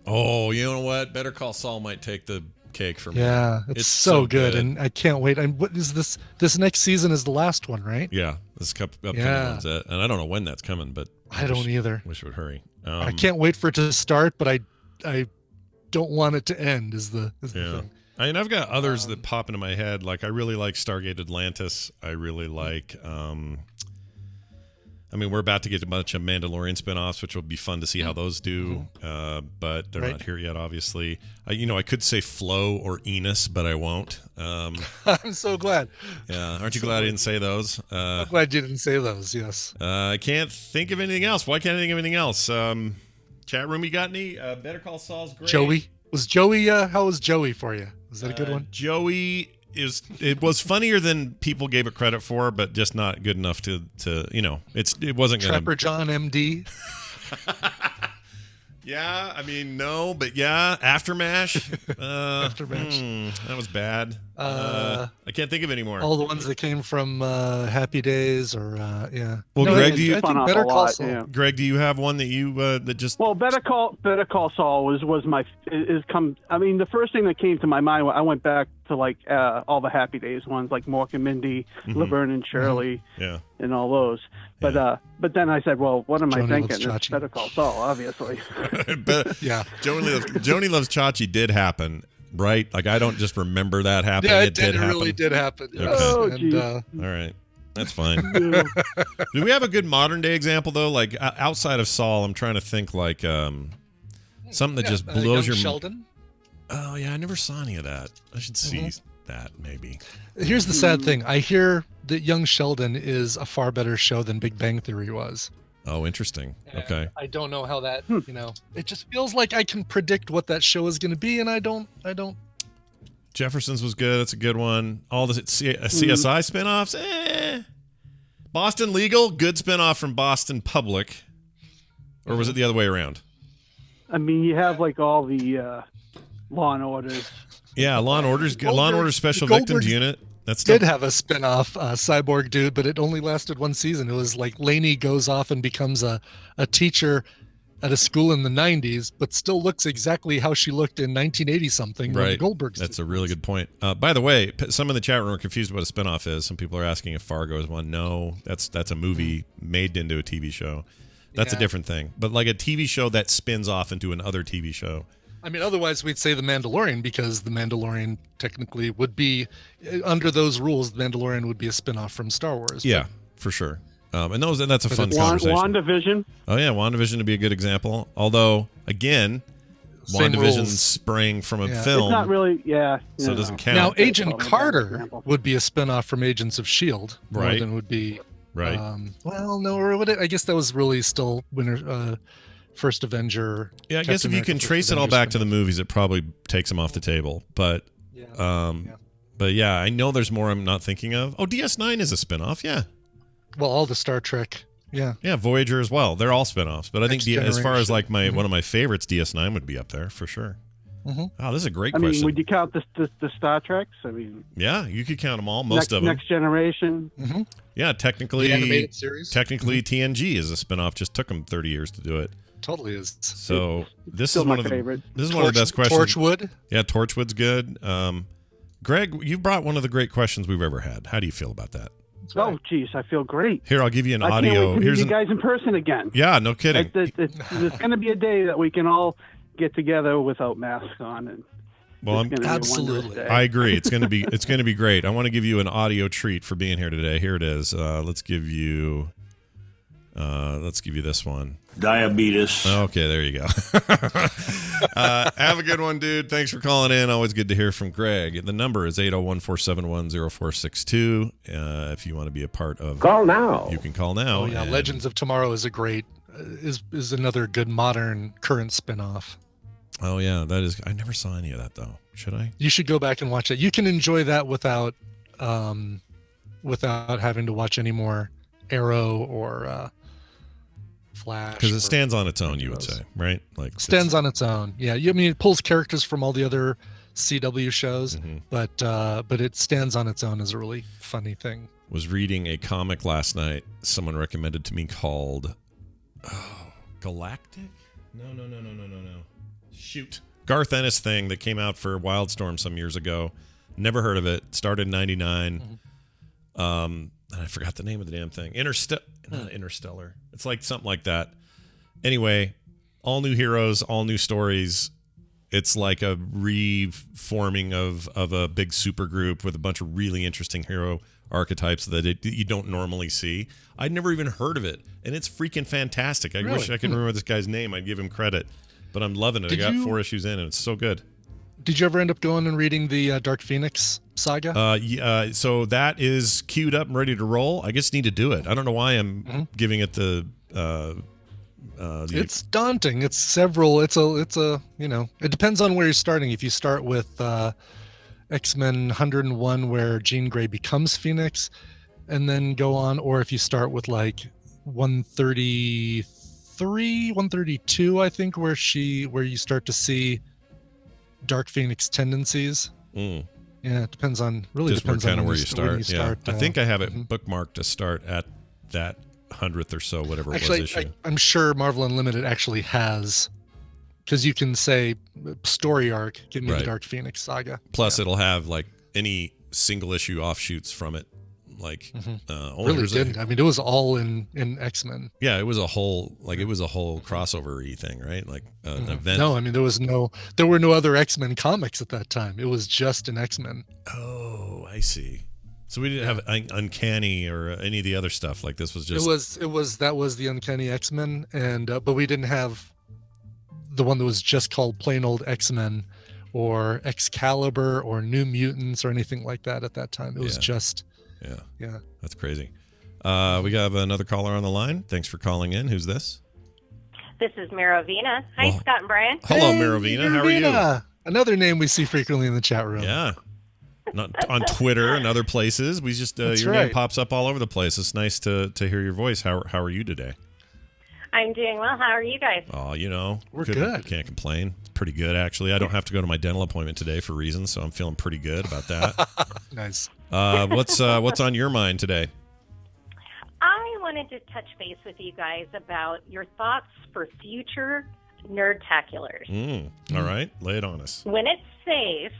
Oh, you know what? Better Call Saul might take the cake for me. Yeah, it's so good, and I can't wait. And what is this? This next season is the last one, right? Yeah, this upcoming one's it, and I don't know when that's coming, but I don't either. Wish it would hurry. I can't wait for it to start, but I don't want it to end. Is the thing. I mean, I've got others that pop into my head. Like, I really like Stargate Atlantis. I really like. I mean, we're about to get a bunch of Mandalorian spinoffs, which will be fun to see how those do. But they're not here yet, obviously. I could say Flo or Enos, but I won't. I'm so glad. Yeah, aren't you glad I didn't say those? I'm glad you didn't say those. Yes. I can't think of anything else. Why can't I think of anything else? Chat room, you got any? Better Call Saul's great. Joey was Joey. How was Joey for you? Was that a good one? Joey. It was funnier than people gave it credit for, but just not good enough to it wasn't gonna. Trapper John MD. Yeah, I mean, no, but yeah, Aftermash. That was bad. I can't think of any more. All the ones that came from Happy Days, or yeah. Well, No, Greg, I do you? think Better Call Saul. Yeah. Greg, do you have one that you that just? Well, Better Call Saul was my I mean, the first thing that came to my mind. I went back to like all the Happy Days ones, like Mork and Mindy, Laverne and Shirley, and all those. But then I said, well, what am I thinking? It's Better Call Saul, obviously. Yeah, Joni Loves Chachi did happen, right? Like, I don't just remember that happening. Yeah, it did happen. Really did happen. Okay. Oh, and, all right. That's fine. Do we have a good modern day example though? Like outside of Saul, I'm trying to think like something that just blows your. Sheldon. Oh yeah, I never saw any of that. I should see that maybe. Here's the sad thing. I hear that Young Sheldon is a far better show than Big Bang Theory was. Oh, interesting. And okay. I don't know how that. It just feels like I can predict what that show is going to be, and I don't. Jefferson's was good. That's a good one. All the CSI spinoffs, Boston Legal, good spinoff from Boston Public, or was it the other way around? I mean, you have like all the Law and Orders. Yeah, Law and Order's good. Law and Order Special Victims Unit. That's did have a spinoff, Cyborg Dude, but it only lasted one season. It was like Lainey goes off and becomes a teacher at a school in the 90s, but still looks exactly how she looked in 1980 something. Right. Goldberg's. That's a really good point. By the way, some in the chat room are confused what a spinoff is. Some people are asking if Fargo is one. No, that's a movie made into a TV show. That's a different thing. But like a TV show that spins off into another TV show. I mean, otherwise we'd say The Mandalorian, because The Mandalorian technically would be, under those rules, The Mandalorian would be a spinoff from Star Wars. Yeah, for sure. And that's a fun conversation. WandaVision. Oh yeah, WandaVision would be a good example. Although, again, WandaVision sprang from a film. It's not really, so it doesn't count. Now, Agent Carter would be a spinoff from Agents of S.H.I.E.L.D. Right. More than would be. Right. Well, no, or would it? I guess that was really still First Avenger. Yeah, I guess if you can trace it all back to the movies, it probably takes them off the table. But, but yeah, I know there's more I'm not thinking of. Oh, DS9 is a spinoff. Yeah. Well, all the Star Trek. Yeah. Yeah, Voyager as well. They're all spinoffs. But I think as far as like one of my favorites, DS9 would be up there for sure. Oh, this is a great question. I mean, would you count the Star Treks? I mean, yeah, you could count them all. Most of them. Next Generation. Yeah, technically, the animated series. Technically, TNG is a spinoff. Just took them 30 years to do it. Totally is. So this still is one my of favorite. This is one of the best questions. Torchwood. Yeah, Torchwood's good. Greg, you brought one of the great questions we've ever had. How do you feel about that? Oh, geez, I feel great. Here, I'll give you an I audio. can't wait to Here's meet you guys in person again. Yeah, no kidding. There's going to be a day that we can all get together without masks on, and well, absolutely. I agree. It's going to be great. I want to give you an audio treat for being here today. Here it is. Let's give you this one. Diabetes. Okay, there you go. Have a good one, dude. Thanks for calling in. Always good to hear from Greg. The number is 801-471-0462. If you want to be a part of, call now. You can call now. Oh yeah, Legends of Tomorrow is a great is another good modern current spinoff. Oh yeah, that is. I never saw any of that though. Should I? You should go back and watch it. You can enjoy that without having to watch any more Arrow or Flash, because it stands on its own. You would say, right? Like stands on its own. Yeah, I mean it pulls characters from all the other CW shows, but it stands on its own as a really funny thing. Was reading a comic last night. Someone recommended to me called Galactic. No. Shoot. Garth Ennis thing that came out for Wildstorm some years ago. Never heard of it. Started in 99. And I forgot the name of the damn thing. Not Interstellar. It's like something like that. Anyway, all new heroes, all new stories. It's like a reforming of a big super group with a bunch of really interesting hero archetypes that you don't normally see. I'd never even heard of it, and it's freaking fantastic. I wish I could remember this guy's name. I'd give him credit, but I'm loving it. I got 4 issues in, and it's so good. Did you ever end up going and reading the Dark Phoenix saga? So that is queued up and ready to roll. I just need to do it. I don't know why I'm giving it the it's daunting. It's several. It's a it depends on where you're starting. If you start with X-Men 101, where Jean Grey becomes Phoenix, and then go on, or if you start with like 133, 132, I think, where you start to see Dark Phoenix tendencies. Yeah, it depends on where you start. I think I have it bookmarked to start at that 100th or so, whatever it was issue. I'm sure Marvel Unlimited actually has, because you can say story arc, give me the Dark Phoenix saga. Plus, it'll have like any single issue offshoots from it. Like, really didn't. I mean, it was all in X-Men. Yeah, it was a whole crossover-y thing, right? Like an event. No, I mean, there were no other X-Men comics at that time. It was just an X-Men. Oh, I see. So we didn't have Uncanny or any of the other stuff. Like this was just. That was the Uncanny X-Men, and but we didn't have the one that was just called plain old X-Men, or Excalibur, or New Mutants, or anything like that at that time. It was just. Yeah. That's crazy. We got another caller on the line. Thanks for calling in. Who's this? This is Marovina. Hi, Scott and Brian. Hello, Marovina. How are you? Another name we see frequently in the chat room. Yeah. Not on Twitter and other places. We just your name pops up all over the place. It's nice to hear your voice. How are you today? I'm doing well. How are you guys? Oh, we're good. Can't complain. It's pretty good, actually. I don't have to go to my dental appointment today for reasons, so I'm feeling pretty good about that. Nice. What's on your mind today? I wanted to touch base with you guys about your thoughts for future nerdtaculars. All right, lay it on us. When it's safe,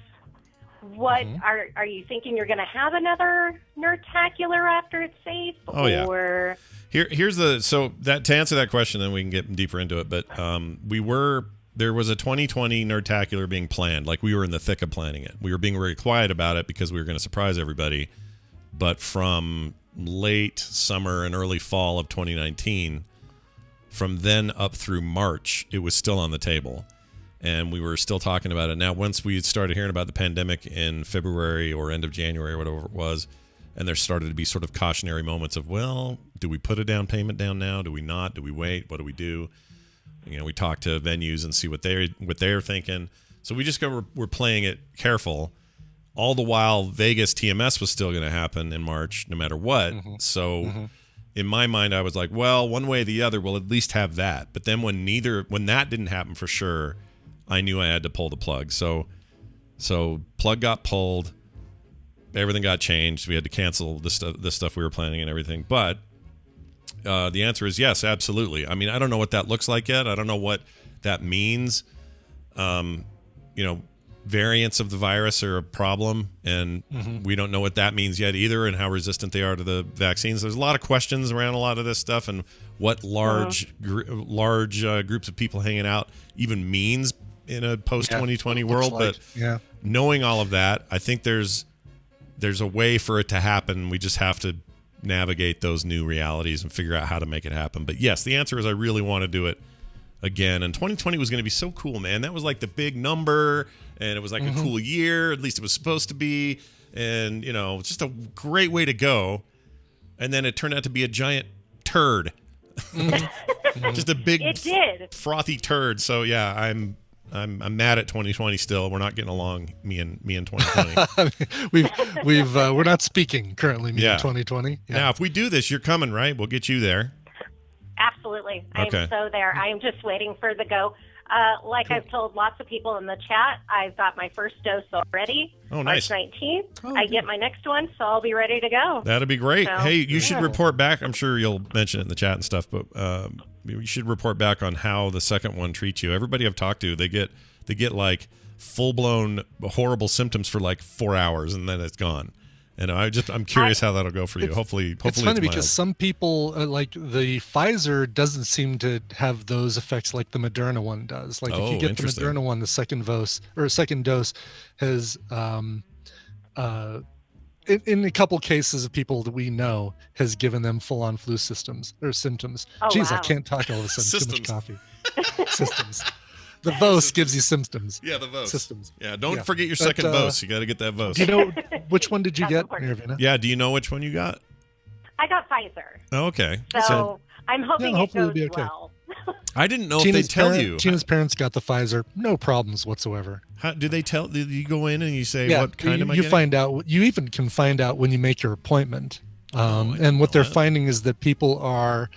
what are you thinking? You're going to have another nerdtacular after it's safe? Oh, yeah. Or here's to answer that question, then we can get deeper into it. But there was a 2020 nerdtacular being planned. Like, we were in the thick of planning it. We were being very quiet about it because we were going to surprise everybody. But from late summer and early fall of 2019, from then up through March, it was still on the table. And we were still talking about it. Now, once we started hearing about the pandemic in February or end of January or whatever it was, and there started to be sort of cautionary moments of, well, do we put a down payment down now? Do we not? Do we wait? What do we do? We talk to venues and see what they're thinking. So we just we're playing it careful. All the while, Vegas TMS was still going to happen in March, no matter what. So in my mind, I was like, well, one way or the other, we'll at least have that. But then when that didn't happen for sure, I knew I had to pull the plug. So plug got pulled. Everything got changed. We had to cancel this stuff we were planning and everything. But the answer is yes, absolutely. I mean, I don't know what that looks like yet. I don't know what that means. Variants of the virus are a problem, and we don't know what that means yet either, and how resistant they are to the vaccines. There's a lot of questions around a lot of this stuff, and what large groups of people hanging out even means in a post-2020 world. But knowing all of that, I think there's a way for it to happen. We just have to navigate those new realities and figure out how to make it happen. But yes, the answer is I really want to do it again. And 2020 was going to be so cool, man. That was like the big number, and it was like a cool year. At least it was supposed to be. And, just a great way to go. And then it turned out to be a giant turd. Just a big frothy turd. So yeah, I'm mad at 2020 still. We're not getting along, me and 2020. We're not speaking currently, me and 2020. Yeah. Now, if we do this, you're coming, right? We'll get you there. Absolutely. Okay. I'm so there. I'm just waiting for the go. Like I've told lots of people in the chat, I've got my first dose already. Oh, nice. March 19th. I get my next one, so I'll be ready to go. That'd be great. So, hey, you should report back. I'm sure you'll mention it in the chat and stuff, but you should report back on how the second one treats you. Everybody I've talked to, they get they get like full-blown horrible symptoms for like 4 hours and then it's gone. And I'm curious how that'll go for you. Hopefully it's funny because mild. some people like the Pfizer doesn't seem to have those effects like the Moderna one does. Like if you get the Moderna one, the second dose has in a couple cases of people that we know has given them full-on flu symptoms. Oh, Jeez, wow. I can't talk all of a sudden. Too much coffee. Systems. The Yeah, VOS gives you symptoms. Yeah, the VOS. Systems. Yeah, don't forget your second VOS. You got to get that VOS. Do you know which one did you get, Ravina? Yeah, do you know which one you got? I got Pfizer. Oh, okay. So I'm hoping it hopefully goes it'll be okay. well. I didn't know if they tell you. Tina's parents got the Pfizer. No problems whatsoever. How, do they tell? Did you go in and you say what kind am I you getting? find out. You even can find out when you make your appointment. And what they're finding is that people are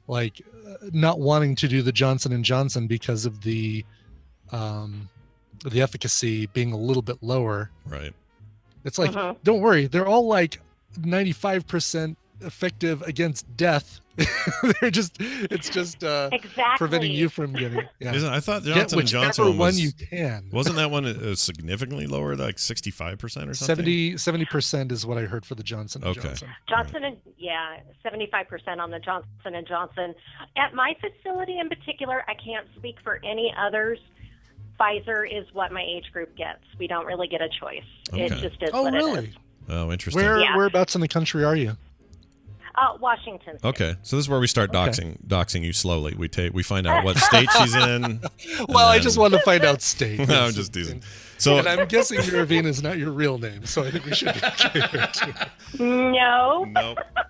like not wanting to do the Johnson & Johnson because of the efficacy being a little bit lower. Right. It's like, don't worry, they're all like 95% effective against death. It's just exactly preventing you from getting. Yeah. I thought Johnson & Johnson one was, you can. Wasn't that one significantly lower, like 65% or something? 70% is what I heard for the Johnson & Johnson. 75% on the Johnson & Johnson. At my facility in particular, I can't speak for any others. Pfizer is what my age group gets. We don't really get a choice. Okay. It just is Oh, what really? it is. Oh, interesting. Whereabouts in the country are you? Washington State. Okay, so this is where we start doxing you slowly. We find out what state she's in. Well, I just want to find out state. No, I'm just teasing. So, and I'm guessing Ravina is not your real name, so I think we should be okay there too. No.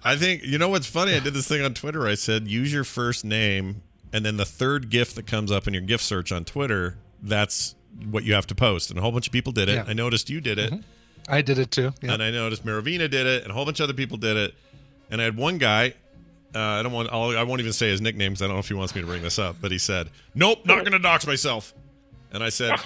I think, you know what's funny? I did this thing on Twitter. I said, use your first name, and then the third GIF that comes up in your GIF search on Twitter, that's what you have to post. And a whole bunch of people did it. Yeah. I noticed you did it. I did it too. Yeah. And I noticed Maravina did it, and a whole bunch of other people did it. And I had one guy, I won't even say his nicknames. I don't know if he wants me to bring this up, but he said, "Nope, not going to dox myself." And I said,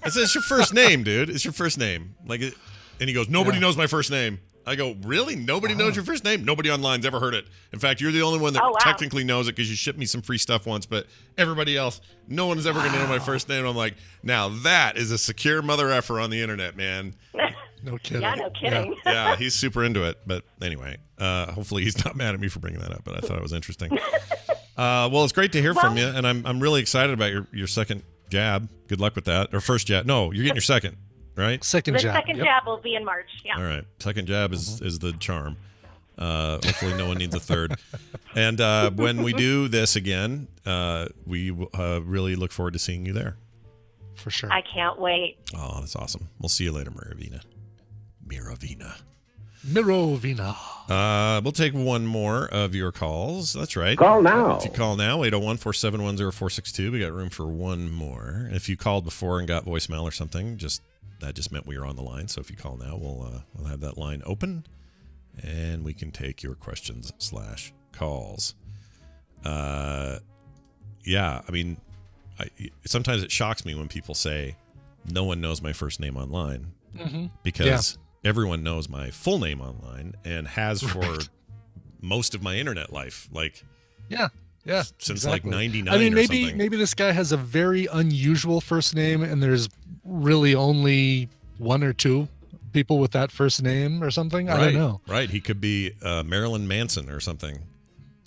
"It's your first name, dude. It's your first name." And he goes, "Nobody knows my first name." I go, "Really? Nobody knows your first name? Nobody online's ever heard it. In fact, you're the only one that technically knows it because you shipped me some free stuff once, but everybody else, no one is ever going to know my first name." And I'm like, now that is a secure mother effer on the internet, man. No kidding. Yeah, no kidding. Yeah, he's super into it. But anyway, hopefully he's not mad at me for bringing that up, but I thought it was interesting. Well, it's great to hear from you, and I'm really excited about your second jab. Good luck with that. Or first jab. No, you're getting your second, right? Second jab. The second jab will be in March. Yeah. All right. Second jab is the charm. Hopefully no one needs a third. And when we do this again, we really look forward to seeing you there. For sure. I can't wait. Oh, that's awesome. We'll see you later, Miravina. We'll take one more of your calls. That's right. Call now. If you call now, 801-471-0462. We got room for one more. If you called before and got voicemail or something, that just meant we were on the line. So if you call now, we'll have that line open, and we can take your questions/calls. Yeah, I mean, sometimes it shocks me when people say no one knows my first name online, because everyone knows my full name online and has for most of my internet life. Since like 99. I mean, or something. maybe this guy has a very unusual first name, and there's really only one or two people with that first name or something. I don't know. Right. He could be Marilyn Manson or something.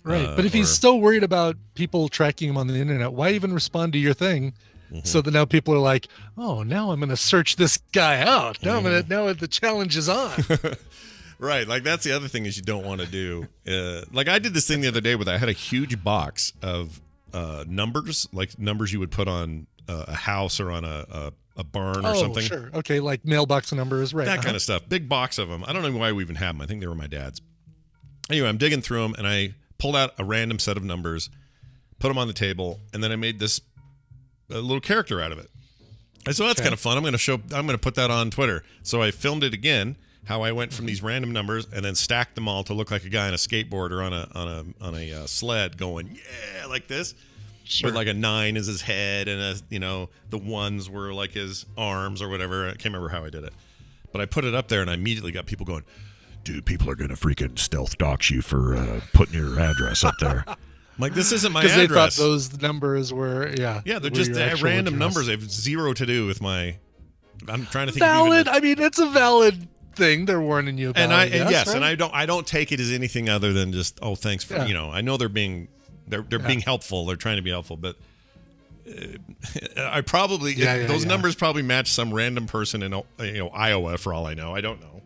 Right. But if he's so worried about people tracking him on the internet, why even respond to your thing? So that now people are like, oh, now I'm going to search this guy out. Now now the challenge is on. Right. Like, that's the other thing is you don't want to do. Like, I did this thing the other day where I had a huge box of numbers, like numbers you would put on a house or on a barn or something. Oh, sure. Okay, like mailbox numbers, right. That kind of stuff. Big box of them. I don't know why we even have them. I think they were my dad's. Anyway, I'm digging through them, and I pulled out a random set of numbers, put them on the table, and then I made a little character out of it. And so that's kind of fun. I'm going to put that on Twitter. So I filmed it again, how I went from these random numbers and then stacked them all to look like a guy on a skateboard or on a sled going, yeah, like this. Sure. With like a 9 as his head and the ones were like his arms or whatever. I can't remember how I did it. But I put it up there and I immediately got people going, dude, people are going to freaking stealth dox you for putting your address up there. Like, this isn't my Because address. they thought those numbers were, Yeah, they're were just your actual random address. numbers. They have zero to do with my. I'm trying to think. Valid. I mean, it's a valid thing. They're warning you about. And I don't take it as anything other than just thanks for I know they're being being helpful. They're trying to be helpful, but I probably those numbers probably match some random person in Iowa for all I know. I don't know.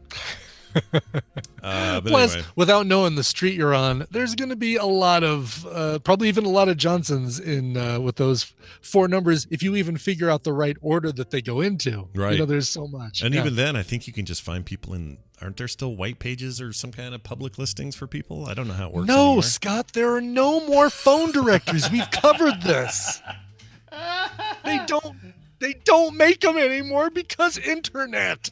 But Plus, anyway. without knowing the street you're on, there's going to be a lot of, probably even a lot of Johnsons in with those 4 numbers. If you even figure out the right order that they go into, right? There's so much. And even then, I think you can just find people in. Aren't there still white pages or some kind of public listings for people? I don't know how it works. No, anymore. Scott, there are no more phone directories. We've covered this. They don't make them anymore because internet.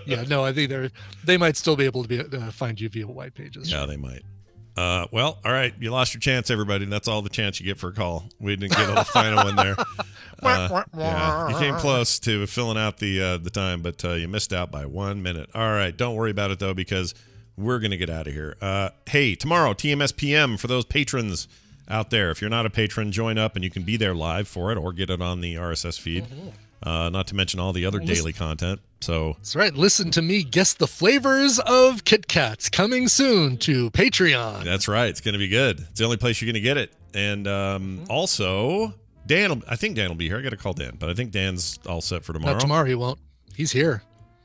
Yeah, no, I think they might still be able to find you via white pages. Yeah, they might. Well, all right. You lost your chance, everybody. That's all the chance you get for a call. We didn't get a final one there. Yeah, you came close to filling out the time, but you missed out by 1 minute. All right. Don't worry about it, though, because we're going to get out of here. Hey, tomorrow, TMS PM for those patrons out there. If you're not a patron, join up, and you can be there live for it or get it on the RSS feed. Not to mention all the other daily content. So that's right. Listen to me guess the flavors of Kit Kats coming soon to Patreon. That's right. It's going to be good. It's the only place you're going to get it. And also, I think Dan will be here. I got to call Dan, but I think Dan's all set for tomorrow. Not tomorrow. He won't. He's here.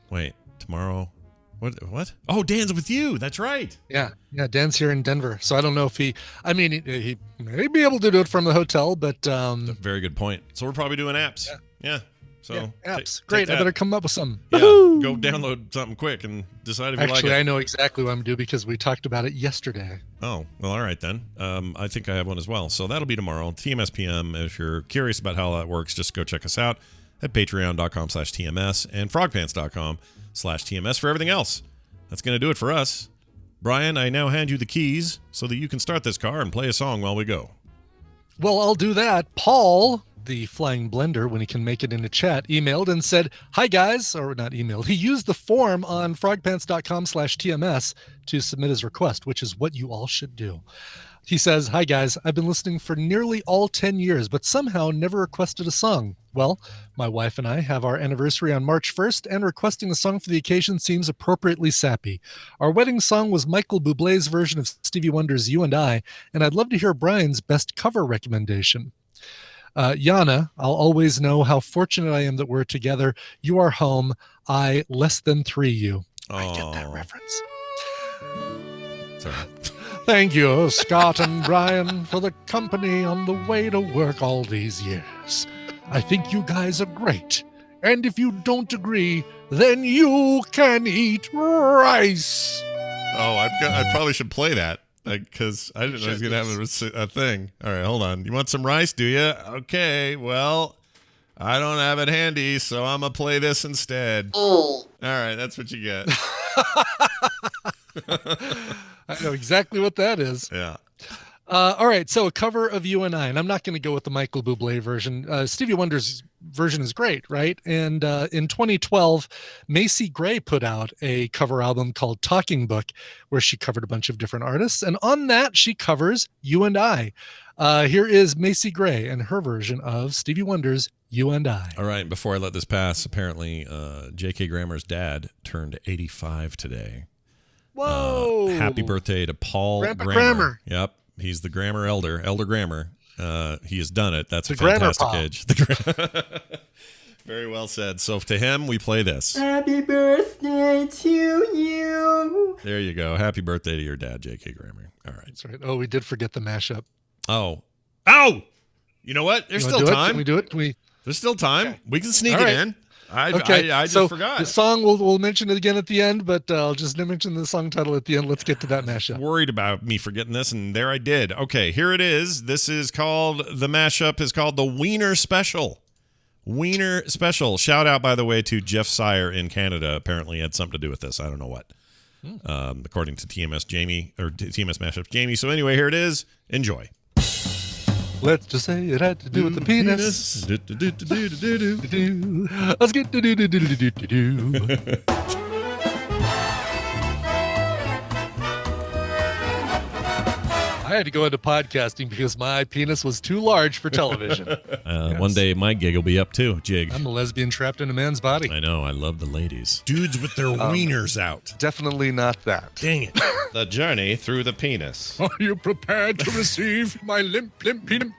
Wait, tomorrow? What? Oh, Dan's with you. That's right. Yeah. Dan's here in Denver. So I don't know if he may be able to do it from the hotel, but. Very good point. So we're probably doing apps. Yeah. So apps. Great. I better come up with some. Yeah. Go download something quick and decide if you like it. Actually, I know exactly what I'm doing because we talked about it yesterday. Oh, well, all right then. I think I have one as well. So that'll be tomorrow, TMS PM. If you're curious about how that works, just go check us out at patreon.com/TMS and frogpants.com/TMS for everything else. That's going to do it for us. Brian, I now hand you the keys so that you can start this car and play a song while we go. Well, I'll do that. Paul, the flying blender, when he can make it in a chat, emailed and said, "Hi guys," or not emailed. He used the form on frogpants.com/TMS to submit his request, which is what you all should do. He says, "Hi guys, I've been listening for nearly all 10 years, but somehow never requested a song. Well, my wife and I have our anniversary on March 1st, and requesting a song for the occasion seems appropriately sappy. Our wedding song was Michael Bublé's version of Stevie Wonder's You and I, and I'd love to hear Brian's best cover recommendation. Yana, I'll always know how fortunate I am that we're together. You are home. I less than 3 you." I get that reference. Sorry. "Thank you, Scott and Brian, for the company on the way to work all these years. I think you guys are great. And if you don't agree, then you can eat rice." Oh, I probably should play that because I didn't know he was going to have a thing. All right, hold on. You want some rice, do you? Okay, well, I don't have it handy, so I'm going to play this instead. All right, that's what you get. I know exactly what that is. Yeah. All right, so a cover of You and I, and I'm not going to go with the Michael Bublé version. Stevie Wonder's version is great, right? And in 2012, Macy Gray put out a cover album called Talking Book, where she covered a bunch of different artists, and on that, she covers You and I. Here is Macy Gray and her version of Stevie Wonder's You and I. All right, before I let this pass, apparently J.K. Grammer's dad turned 85 today. Whoa! Happy birthday to Paul Grandpa Grammer. Grammer. Yep, he's the Grammer Elder Grammer. He has done it. That's The a fantastic Grammer age. Very well said. So to him, we play this. Happy birthday to you. There you go. Happy birthday to your dad, J.K. Grammer. All right. That's right. Oh, we did forget the mashup. Oh. Ow! You know what? There's still time. Can we do it? Can we? There's still time. Okay. We can sneak All it right. in. I just forgot. The song, we'll mention it again at the end, but I'll just mention the song title at the end. Let's get to that mashup. Worried about me forgetting this, and there I did. Okay, here it is. This is called, the mashup is called the Wiener Special. Wiener Special. Shout out, by the way, to Jeff Sire in Canada. Apparently had something to do with this. I don't know what. According to TMS Jamie, or TMS Mashup Jamie. So anyway, here it is. Enjoy. Let's just say it had to do with the penis. Let's get do. I had to go into podcasting because my penis was too large for television. One day my gig will be up too, Jig. I'm a lesbian trapped in a man's body. I know, I love the ladies. Dudes with their wieners out. Definitely not that. Dang it. The journey through the penis. Are you prepared to receive my limp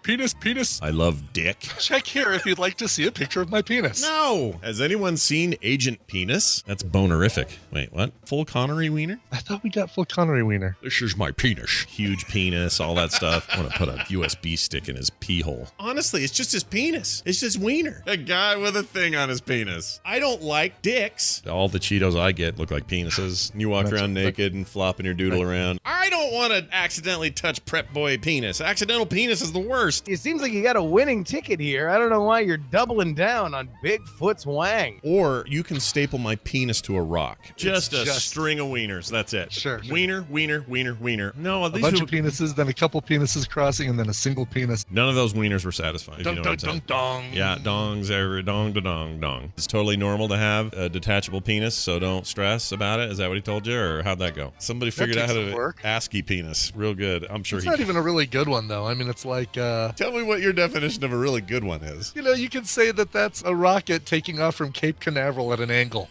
penis? I love dick. Check here if you'd like to see a picture of my penis. No! Has anyone seen Agent Penis? That's bonerific. Wait, what? Full Connery wiener? I thought we got full Connery wiener. This is my penis. Huge penis, all that stuff. I want to put a USB stick in his pee hole. Honestly, it's just his penis. It's just wiener. A guy with a thing on his penis. I don't like dicks. All the Cheetos I get look like penises. You walk around naked and flopping your doodle around. I don't want to accidentally touch prep boy penis. Accidental penis is the worst. It seems like you got a winning ticket here. I don't know why you're doubling down on Bigfoot's wang. Or you can staple my penis to a rock. Just a string of wieners. That's it. Sure. Wiener, wiener, wiener, wiener. No, a bunch of penises, then a couple penises crossing, and then a single penis. None of those wieners were satisfying. Dong, dong, dong, dong. Yeah, dongs every dong, da dong, dong. It's totally normal to have a detachable penis, so don't stress about it. Is that what he told you, or how'd that go? Somebody figured out how to work. ASCII penis. Real good. I'm sure it's not even a really good one, though. I mean, it's like... Tell me what your definition of a really good one is. You know, you can say that that's a rocket taking off from Cape Canaveral at an angle.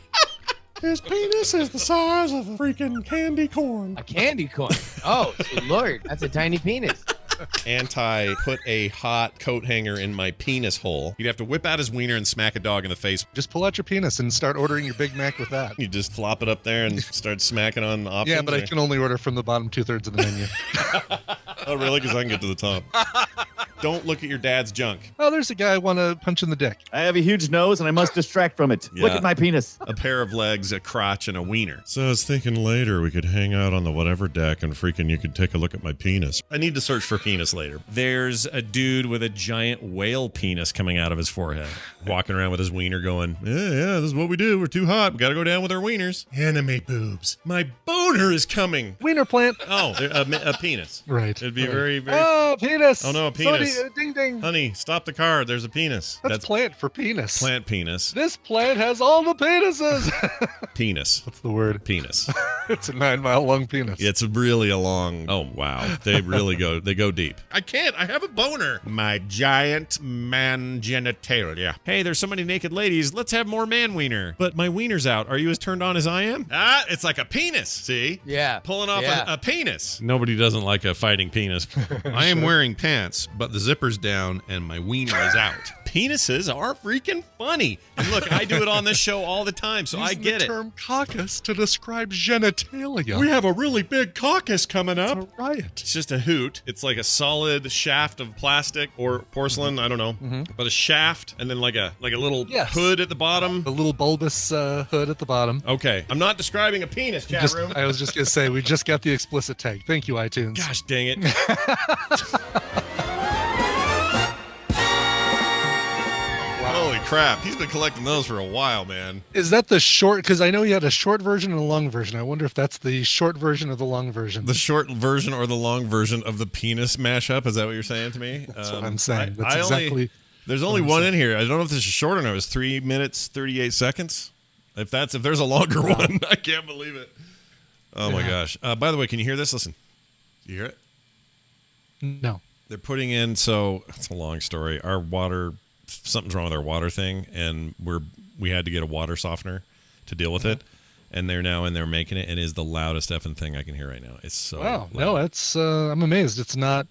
His penis is the size of a freaking candy corn. A candy corn? Oh, Lord, that's a tiny penis. Put a hot coat hanger in my penis hole. You'd have to whip out his wiener and smack a dog in the face. Just pull out your penis and start ordering your Big Mac with that. You just flop it up there and start smacking on options. Yeah, but I can only order from the bottom 2/3 of the menu. Oh, really? Because I can get to the top. Don't look at your dad's junk. Oh, there's a guy I want to punch in the dick. I have a huge nose and I must distract from it. Yeah. Look at my penis. A pair of legs, a crotch, and a wiener. So I was thinking later we could hang out on the whatever deck and freaking you could take a look at my penis. I need to search for penis later. There's a dude with a giant whale penis coming out of his forehead, walking around with his wiener going, yeah, this is what we do. We're too hot. We got to go down with our wieners. Anime boobs. My boner is coming. Wiener plant. Oh, a penis. Right. It'd be very, very... Oh, penis. Oh, no, a penis. Somebody, ding, ding. Honey, stop the car. There's a penis. That's plant for penis. Plant penis. This plant has all the penises. Penis. What's the word? Penis. It's a 9-mile long penis. It's really a long... Oh, wow. They really go... They go deep. I can't. I have a boner. My giant man genitalia. Hey, there's so many naked ladies. Let's have more man wiener. But my wiener's out. Are you as turned on as I am? Ah, it's like a penis. See? Yeah. Pulling off a penis. Nobody doesn't like a fighting penis. I am wearing pants, but the zipper's down and my wiener is out. Penises are freaking funny. And look, I do it on this show all the time, so I get the it. term caucus to describe genitalia. We have a really big caucus coming up. It's a riot. It's just a hoot. It's like a solid shaft of plastic or porcelain, I don't know. But a shaft and then like a little hood at the bottom. A little bulbous hood at the bottom. Okay. I'm not describing a penis, chat room. I was just going to say, we just got the explicit tag. Thank you, iTunes. Gosh dang it. Holy crap. He's been collecting those for a while, man. Is that the short? Because I know you had a short version and a long version. I wonder if that's the short version or the long version. The short version or the long version of the penis mashup? Is that what you're saying to me? That's what I'm saying. That's exactly. There's only one in here. I don't know if this is short or not. It was 3 minutes, 38 seconds. If there's a longer one, I can't believe it. Oh my gosh. By the way, can you hear this? Listen. Do you hear it? No. They're putting in, so it's a long story. Our water, something's wrong with our water thing, and we had to get a water softener to deal with it. And they're now in there making it, and it is the loudest effing thing I can hear right now. It's so wow. loud. No, it's I'm amazed. It's not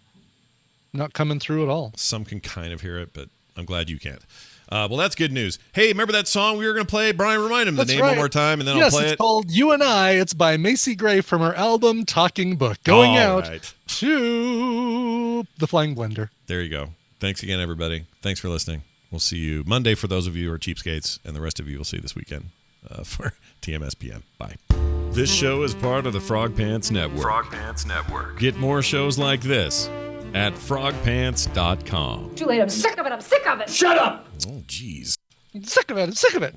coming through at all. Some can kind of hear it, but I'm glad you can't. Well, that's good news. Hey, remember that song we were going to play? Brian, remind him the name one more time, and then I'll play it. Yes, it's called You and I. It's by Macy Gray from her album Talking Book. Going out to the Flying Blender. There you go. Thanks again, everybody. Thanks for listening. We'll see you Monday for those of you who are cheapskates, and the rest of you will see this weekend for TMSPM. Bye. This show is part of the Frog Pants Network. Frog Pants Network. Get more shows like this at frogpants.com. Too late. I'm sick of it. I'm sick of it. Shut up! Oh, jeez. I'm sick of it. I'm sick of it.